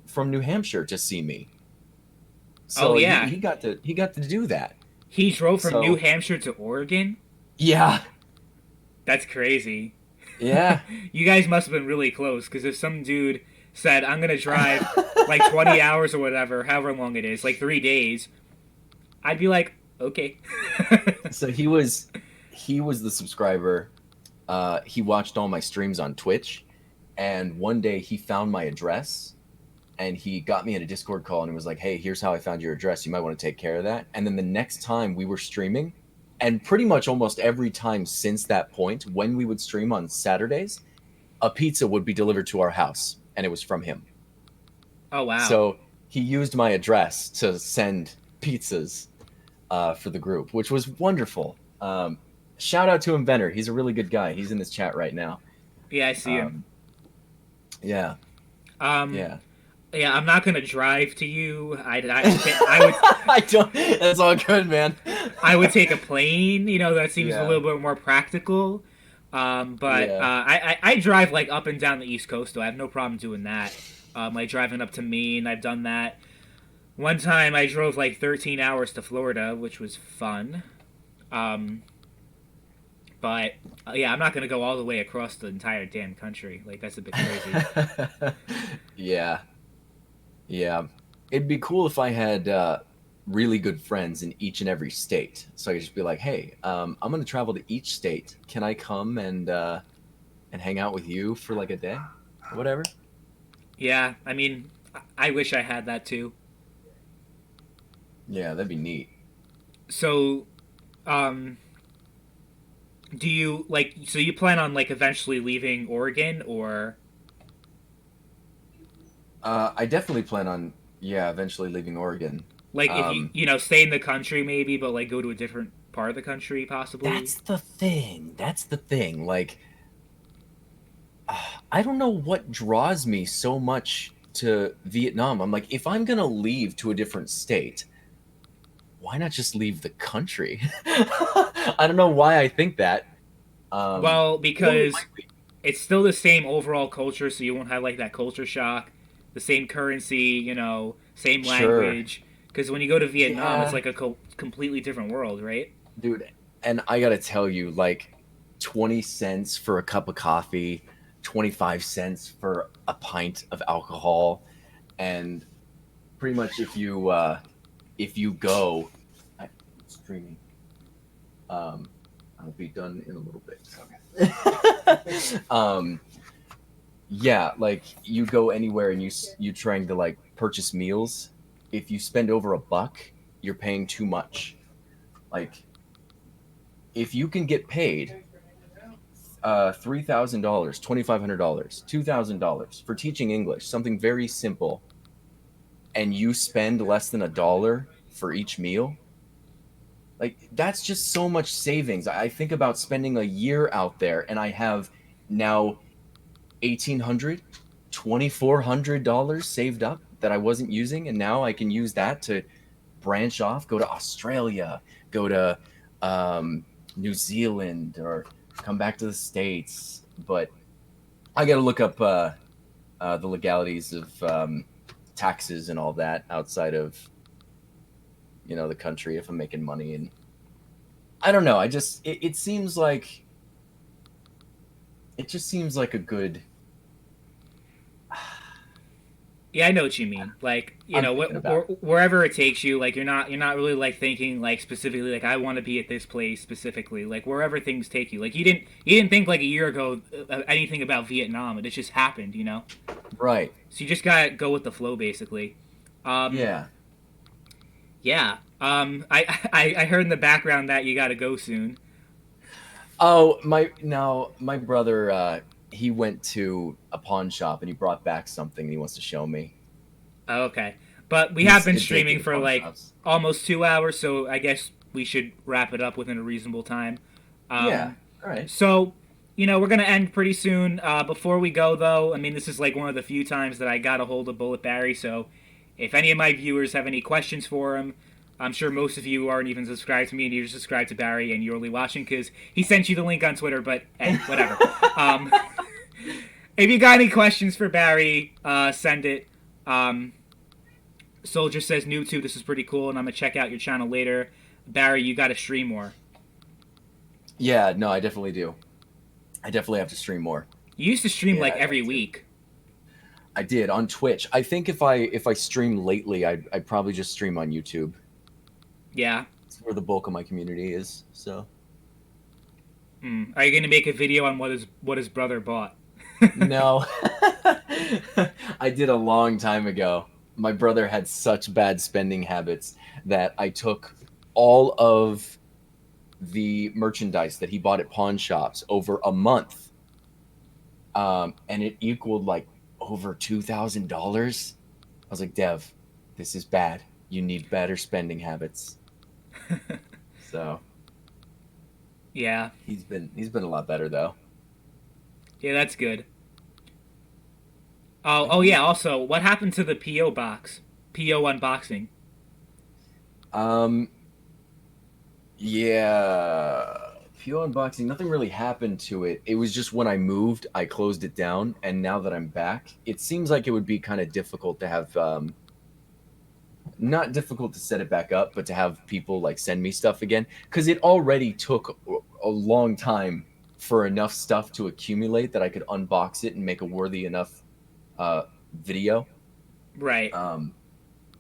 from New Hampshire to see me. Oh So he, yeah, he got to do that. he drove from New So Hampshire to Oregon. yeah, That's crazy. yeah. You guys must have been really close because if some dude said, I'm gonna drive like 20 hours or whatever, however long it is, like 3 days, I'd be like, okay. So he was the subscriber. He watched all my streams on Twitch, and one day he found my address, and he got me in a Discord call, and he was like, "Hey, here's how I found your address. You might want to take care of that." And then the next time we were streaming, and pretty much almost every time since that point, when we would stream on Saturdays, a pizza would be delivered to our house, and it was from him. Oh, wow. So he used my address to send pizzas for the group, which was wonderful. Shout out to Inventor. He's a really good guy. He's in this chat right now. Yeah, I see him. Um, yeah, Um, yeah. yeah, I'm not gonna drive to you. I would I don't. That's all good, man. I would take a plane. You know, that seems a Yeah, little bit more practical. yeah. I drive like up and down the East Coast, though. I have no problem doing that. Like driving up to Maine, I've done that. One time I drove like 13 hours to Florida, which was fun. Um, but yeah, I'm not gonna go all the way across the entire damn country. Like that's a bit crazy. Yeah, yeah. It'd be cool if I had really good friends in each and every state, so I could just be like, "Hey, I'm gonna travel to each state. Can I come and hang out with you for like a day, or whatever?" Yeah, I mean, I wish I had that too. Yeah, that'd be neat. So, um, do you like? So you plan on like eventually leaving Oregon, or I definitely plan on, yeah, eventually leaving Oregon. like if you Um, you know stay in the country maybe, but like go to a different part of the country possibly? that's the thing. That's the thing. Like, I don't know what draws me so much to Vietnam. I'm like, if I'm gonna leave to a different state, why not just leave the country? I don't know why I think that. Well, More than because likely, it's still the same overall culture, so you won't have like that culture shock. The same currency, same sure. language. Because when you go to Vietnam, it's Yeah, like a completely different world, right? dude. And I gotta tell you, like, 20 cents for a cup of coffee, 25 cents for a pint of alcohol, and pretty much if you go, I'm streaming. Um, I'll be done in a little bit. Okay. Yeah, like you go anywhere and you trying to like purchase meals. If you spend over $1, you're paying too much. Like if you can get paid $3,000, $2,500, $2,000 for teaching English, something very simple, and you spend less than $1 for each meal, like that's just so much savings. I think about spending a year out there, and I have now 1,800, $2,400 saved up that I wasn't using, and now I can use that to branch off, go to Australia, go to New Zealand, or come back to the States. But I got to look up the legalities of taxes and all that outside of the country if I'm making money. And I don't know. It seems like it just seems like a good Yeah, I know what you mean. Like, you I'm know, thinking about. wherever it takes you, like you're not really like thinking like specifically like I want to be at this place specifically. Like wherever things take you. Like you didn't think like a year ago anything about Vietnam. It just happened, you know. Right. So you just gotta go with the flow, basically. Um, Yeah. yeah. I heard in the background that you gotta go soon. Oh, my brother he went to a pawn shop and he brought back something he wants to show me. Oh, okay, but we have He's been addicted streaming to for pawn like shops. almost 2 hours, so I guess we should wrap it up within a reasonable time. Yeah. Um, All right. so you know we're gonna end pretty soon. Before we go though, I mean this is like one of the few times that I got a hold of BulletBarry. So if any of my viewers have any questions for him, I'm sure most of you aren't even subscribed to me and you're subscribed to Barry and you're only watching because he sent you the link on Twitter. But hey, whatever. um, if you got any questions for Barry, send it. Um, Soldier says, "NoobTube, this is pretty cool, and I'm gonna check out your channel later." Barry, you got to stream more. Yeah, no, I definitely do. I definitely have to stream more. You used to stream Yeah, like I every have to. week. I did on Twitch. I think if I stream lately, I'd probably just stream on YouTube. Yeah. It's where the bulk of my community is. So Are you gonna make a video on what his brother bought? no, I did a long time ago. My brother had such bad spending habits that I took all of the merchandise that he bought at pawn shops over a month, and it equaled like over $2,000. I was like, Dev, this is bad. You need better spending habits. So Yeah. he's been a lot better though. Yeah, that's good. Oh yeah. Also, what happened to the PO box? PO unboxing. Um, yeah. PO unboxing, nothing really happened to it. It was just when I moved, I closed it down, and now that I'm back, it seems like it would be kind of difficult to have not difficult to set it back up, but to have people like send me stuff again because it already took a long time for enough stuff to accumulate that I could unbox it and make a worthy enough video. Right.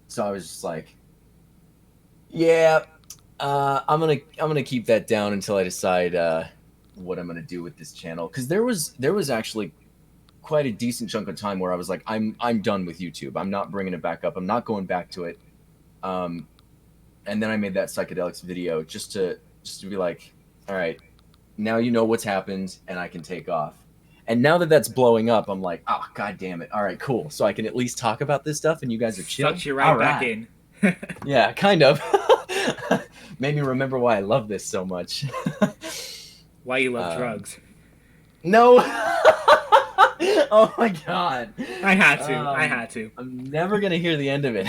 So I was just like, yeah, I'm gonna keep that down until I decide what I'm gonna do with this channel because there was actually quite a decent chunk of time where I was like, I'm done with YouTube. I'm not bringing it back up. I'm not going back to it. And then I made that psychedelics video just to be like, all right, now you know what's happened and I can take off. And now that that's blowing up, I'm like, oh god damn it. All right, cool. So I can at least talk about this stuff and you guys are chill. Sucked you right All back right. in. Yeah, kind of. Made me remember why I love this so much. Why you love drugs? No. Oh my god. I had to. I had to. I'm never gonna hear the end of it.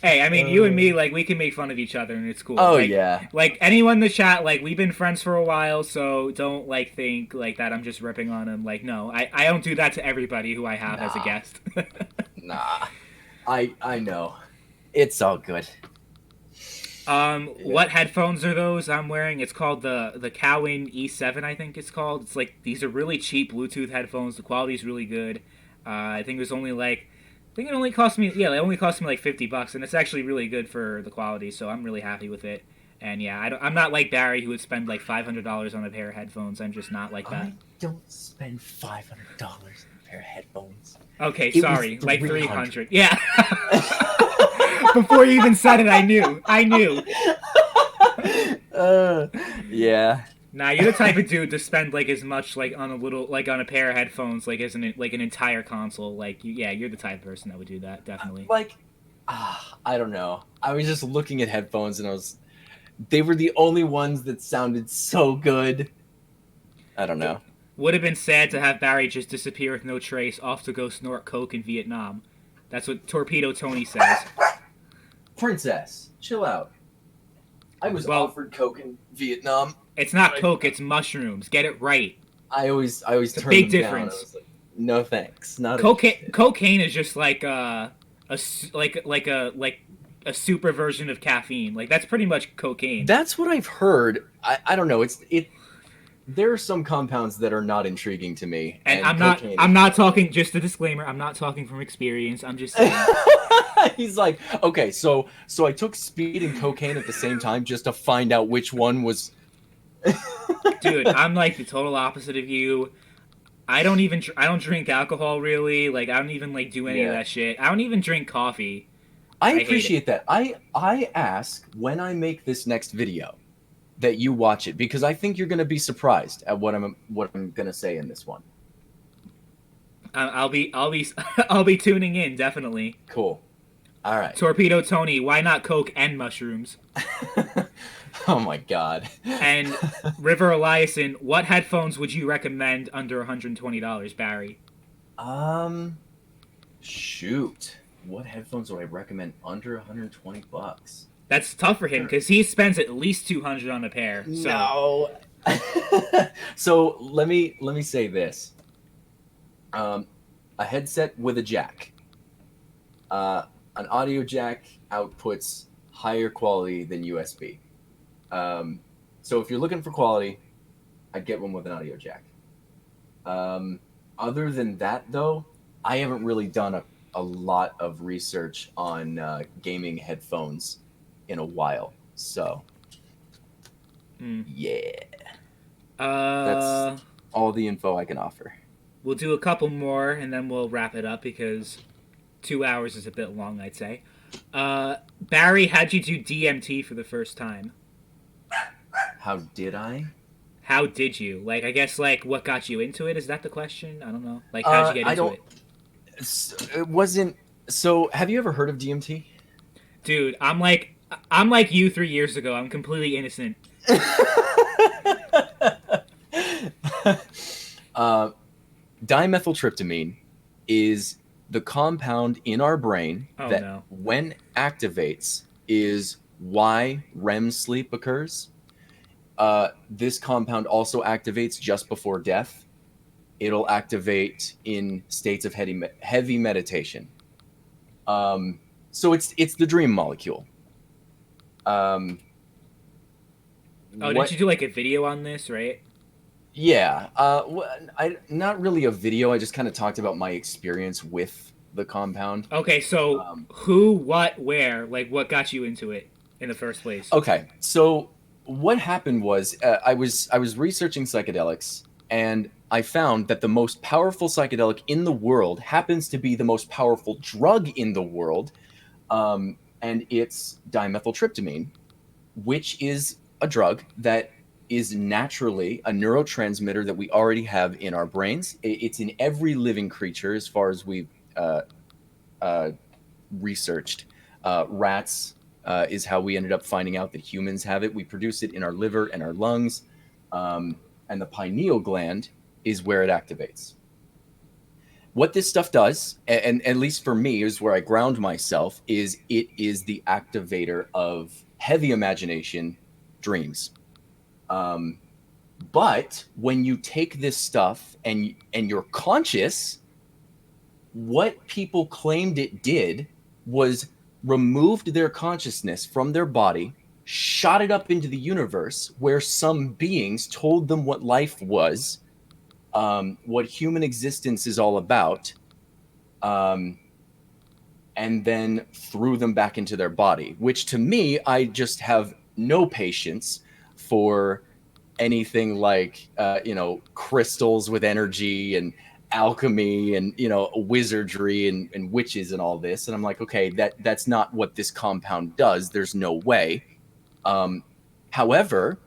Hey, I mean, you and me, like, we can make fun of each other, and it's cool. Oh like, yeah. Like anyone in the chat, like, we've been friends for a while, so don't like think like that. I'm just ripping on him. Like, no, I don't do that to everybody who I have as a guest. Nah. I know. It's all good. What headphones are those I'm wearing? It's called the Cowan E7, I think it's called. It's like these are really cheap Bluetooth headphones. The quality's really good. I think it was only like I think it only cost me it only cost me like $50, and it's actually really good for the quality. So I'm really happy with it. And yeah, I'm not like Barry who would spend like $500 on a pair of headphones. I'm just not like that. I don't spend $500 on a pair of headphones. Okay, It sorry, was like 300. 300. Yeah. Before you even said it, I knew. Yeah. Nah, you're the type of dude to spend like as much like on a little like on a pair of headphones like as an like an entire console. Like yeah, you're the type of person that would do that, definitely. Like, I don't know. I was just looking at headphones and they were the only ones that sounded so good. I don't know. Would have been sad to have Barry just disappear with no trace, off to go snort coke in Vietnam. That's what Torpedo Tony says. Princess, chill out. I was offered coke in Vietnam. It's not coke, it's mushrooms. Get it right. I always it's turn a big them difference. Down. I was like, no thanks. Not cocaine is just like a super version of caffeine. Like that's pretty much cocaine. That's what I've heard. I don't know. there are some compounds that are not intriguing to me, And and cocaine I'm is not one. talking, just a disclaimer, I'm not talking from experience. I'm just saying. He's like, okay, so I took speed and cocaine at the same time just to find out which one was. Dude, I'm like the total opposite of you. I don't drink alcohol really. Like I don't even like do any of Yeah, that shit. I don't even drink coffee. I I hate it. appreciate that. I ask when I make this next video that you watch it because I think you're going to be surprised at what I'm going to say in this one. I'll be I'll be tuning in definitely. Cool. All right. Torpedo Tony, why not coke and mushrooms? Oh my god. And River Eliason, what headphones would you recommend under $120, Barry? Um shoot. What headphones do I recommend under 120 bucks? That's tough for him because he spends at least 200 on a pair. So No. So let me say this. A headset with a jack. An audio jack outputs higher quality than USB. So if you're looking for quality, I'd get one with an audio jack. Other than that, though, I haven't really done a lot of research on gaming headphones in a while. So, yeah, uh, that's all the info I can offer. we'll do a couple more and then we'll wrap it up because 2 hours is a bit long, I'd say. Barry, how'd you do DMT for the first time? How did I? How did you? Like, I guess, like, what got you into it? Is that the question? I don't know. Like, how'd you get I into don't. it? It wasn't. So, have you ever heard of DMT? Dude, I'm like you 3 years ago. I'm completely innocent. Dimethyltryptamine is the compound in our brain Oh, that, no. when activates, is why REM sleep occurs. This compound also activates just before death. It'll activate in states of heavy meditation. So it's the dream molecule. Um, Oh, what didn't you do, like, a video on this, right? Yeah, I not really a video. I just kind of talked about my experience with the compound. Okay, so Um, who, what, where? Like, what got you into it in the first place? okay, so what happened was I was researching psychedelics, and I found that the most powerful psychedelic in the world happens to be the most powerful drug in the world, and it's dimethyltryptamine, which is a drug that is naturally a neurotransmitter that we already have in our brains. It's in every living creature, as far as we've uh, researched. Rats is how we ended up finding out that humans have it. We produce it in our liver and our lungs, and the pineal gland is where it activates. What this stuff does, and at least for me, is where I ground myself, is it is the activator of heavy imagination dreams. Um, but when you take this stuff and you're conscious, what people claimed it did was removed their consciousness from their body, shot it up into the universe, where some beings told them what life was, what human existence is all about, um, and then threw them back into their body. Which, to me, I just have no patience for anything like crystals with energy and alchemy and wizardry and witches and all this. And I'm like, okay, that's not what this compound does. There's no way. um, However,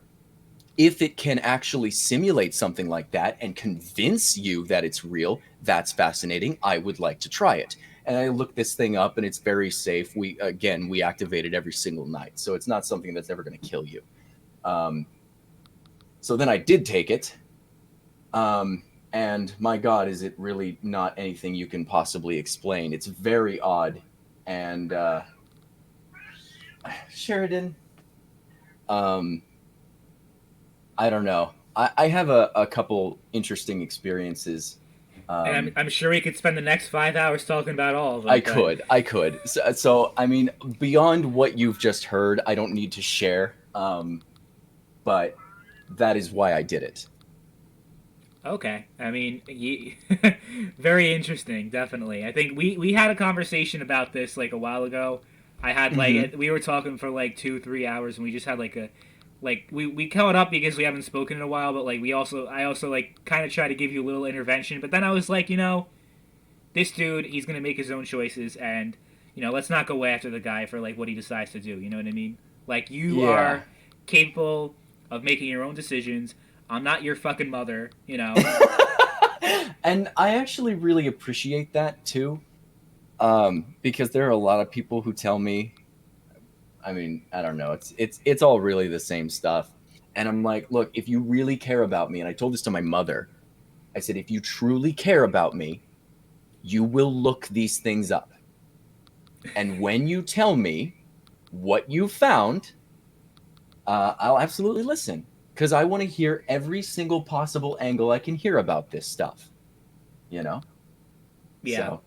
if it can actually simulate something like that and convince you that it's real, that's fascinating. I would like to try it. And I looked this thing up, and it's very safe. We activate it every single night, so it's not something that's ever going to kill you. um, so then I did take it. And my God, is it really not anything you can possibly explain? It's very odd. And Sheridan, um, I don't know. I have a couple interesting experiences. And I'm sure we could spend the next 5 hours talking about all of them. I could. So, I mean, beyond what you've just heard, I don't need to share. But that is why I did it. Okay. I mean, very interesting, definitely. I think we had a conversation about this like a while ago. I had Hmm. like we were talking for like 2 3 hours, and we just had like a like we caught up because we haven't spoken in a while. But like I also like kind of try to give you a little intervention. But then I was like, this dude, he's gonna make his own choices, and let's not go after the guy for like what he decides to do. You know what I mean? Like you Yeah. are capable of making your own decisions. I'm not your fucking mother, you know. And I actually really appreciate that too, because there are a lot of people who tell me, I mean, I don't know, it's all really the same stuff, and I'm like, look, if you really care about me, and I told this to my mother, I said, if you truly care about me, you will look these things up, and when you tell me what you found, I'll absolutely listen because I want to hear every single possible angle I can hear about this stuff. You know, Yeah, so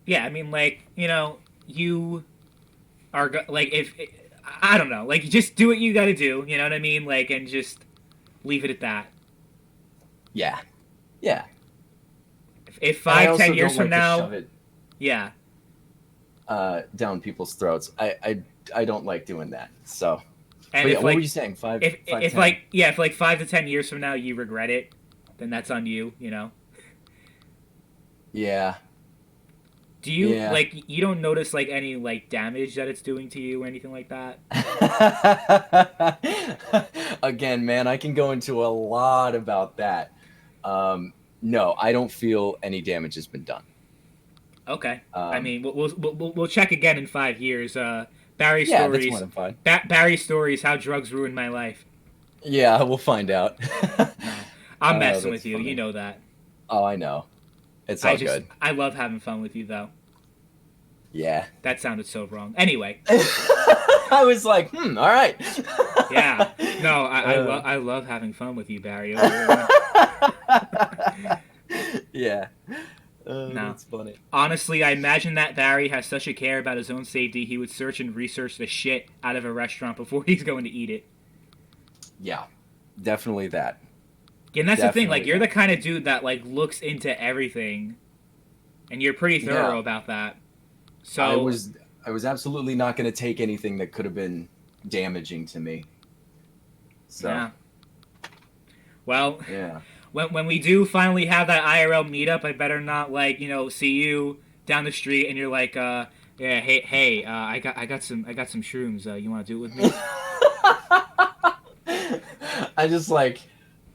yeah. I mean, like you are like if I don't know, like just do what you got to do. You know what I mean? Like, and just leave it at that. yeah, yeah. If And I five, ten also years don't from like to now, shove it yeah. down people's throats. I don't like doing that. So, And but yeah, if what were like you saying? Five, if 10. like yeah, if like 5 to 10 years from now you regret it, then that's on you. You know. Yeah, Do you yeah. like you don't notice like any like damage that it's doing to you or anything like that? Again, man, I can go into a lot about that. No, I don't feel any damage has been done. Okay. I Um, mean, we'll check again in 5 years. Barry yeah, that's more stories, than fine. Barry stories. How drugs ruined my life. Yeah, we'll find out. No, I'm Oh, messing that's with you. You funny. know that. Oh, I know. It's all good. I love having fun with you though. Yeah. That sounded so wrong. Anyway, I was like, all right. yeah. No, Uh, I love having fun with you, Barry. Oh, yeah. no. That's funny. Honestly, I imagine that Barry has such a care about his own safety, he would search and research the shit out of a restaurant before he's going to eat it. Yeah, definitely that. And that's the thing, like Definitely you're the that. kind of dude that like looks into everything, and you're pretty Yeah, thorough about that. I So, was I was absolutely not going to take anything that could have been damaging to me. So, yeah. Well, yeah. when we do finally have that IRL meetup, I better not like see you down the street and you're like, yeah, hey, I got some shrooms. You want to do it with me? I just like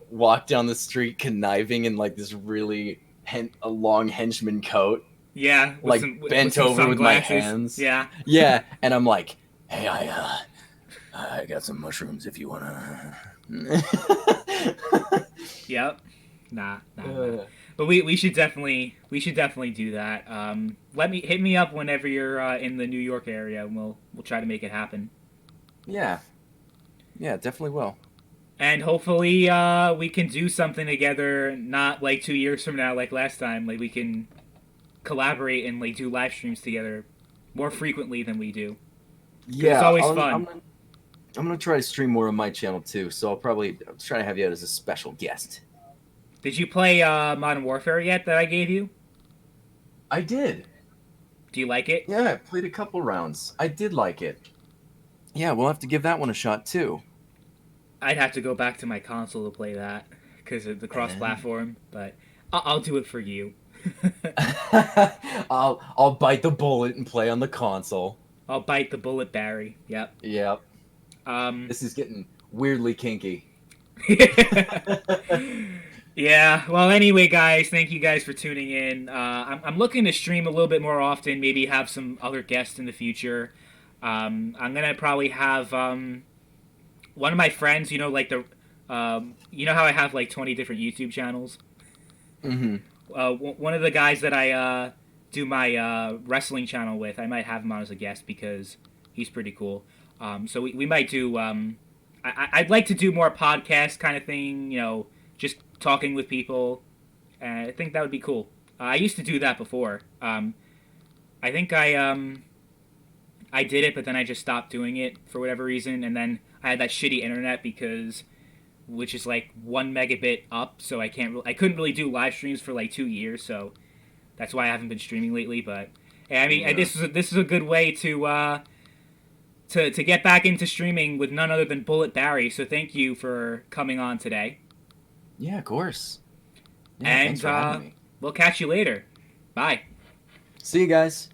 walk down the street conniving in like this really a long henchman coat, Yeah, like with bent some over with my sunglasses. hands. Yeah. Yeah, and I'm like, "Hey, I got some mushrooms if you wanna." Yep. Nah. Uh, But we should definitely do that. Let me hit me up whenever you're in the New York area, and we'll try to make it happen. yeah, yeah, definitely will. And hopefully, we can do something together. Not like 2 years from now, like last time. Like we can collaborate and like do live streams together more frequently than we do, because it's Yeah, always fun. I'm gonna try to stream more on my channel too. So I'll try to have you out as a special guest. Did you play Modern Warfare yet? That I gave you? I did. Do you like it? Yeah, I played a couple rounds. I did like it. Yeah, we'll have to give that one a shot too. I'd have to go back to my console to play that because of the Eh. cross-platform. But I'll do it for you. I'll bite the bullet and play on the console. I'll bite the bullet, Barry. Yep. Yep. Um. This is getting weirdly kinky. Yeah. Well, anyway, guys, thank you guys for tuning in. I'm looking to stream a little bit more often. Maybe have some other guests in the future. I'm gonna probably have one of my friends. Like you know how I have like 20 different YouTube channels. Hmm. One of the guys that I do my wrestling channel with, I might have him on as a guest because he's pretty cool. So we might do. I'd like to do more podcast kind of thing. Just talking with people. I think that would be cool. I used to do that before. I think I did it, but then I just stopped doing it for whatever reason, and then I had that shitty internet because which is like 1 megabit up. So I couldn't really do live streams for like 2 years. So that's why I haven't been streaming lately. But I mean, Yeah. this is a good way to get back into streaming with none other than BulletBarry. So thank you for coming on today. Yeah, of course. Yeah, And thanks for having me. we'll catch you later. Bye. See you guys.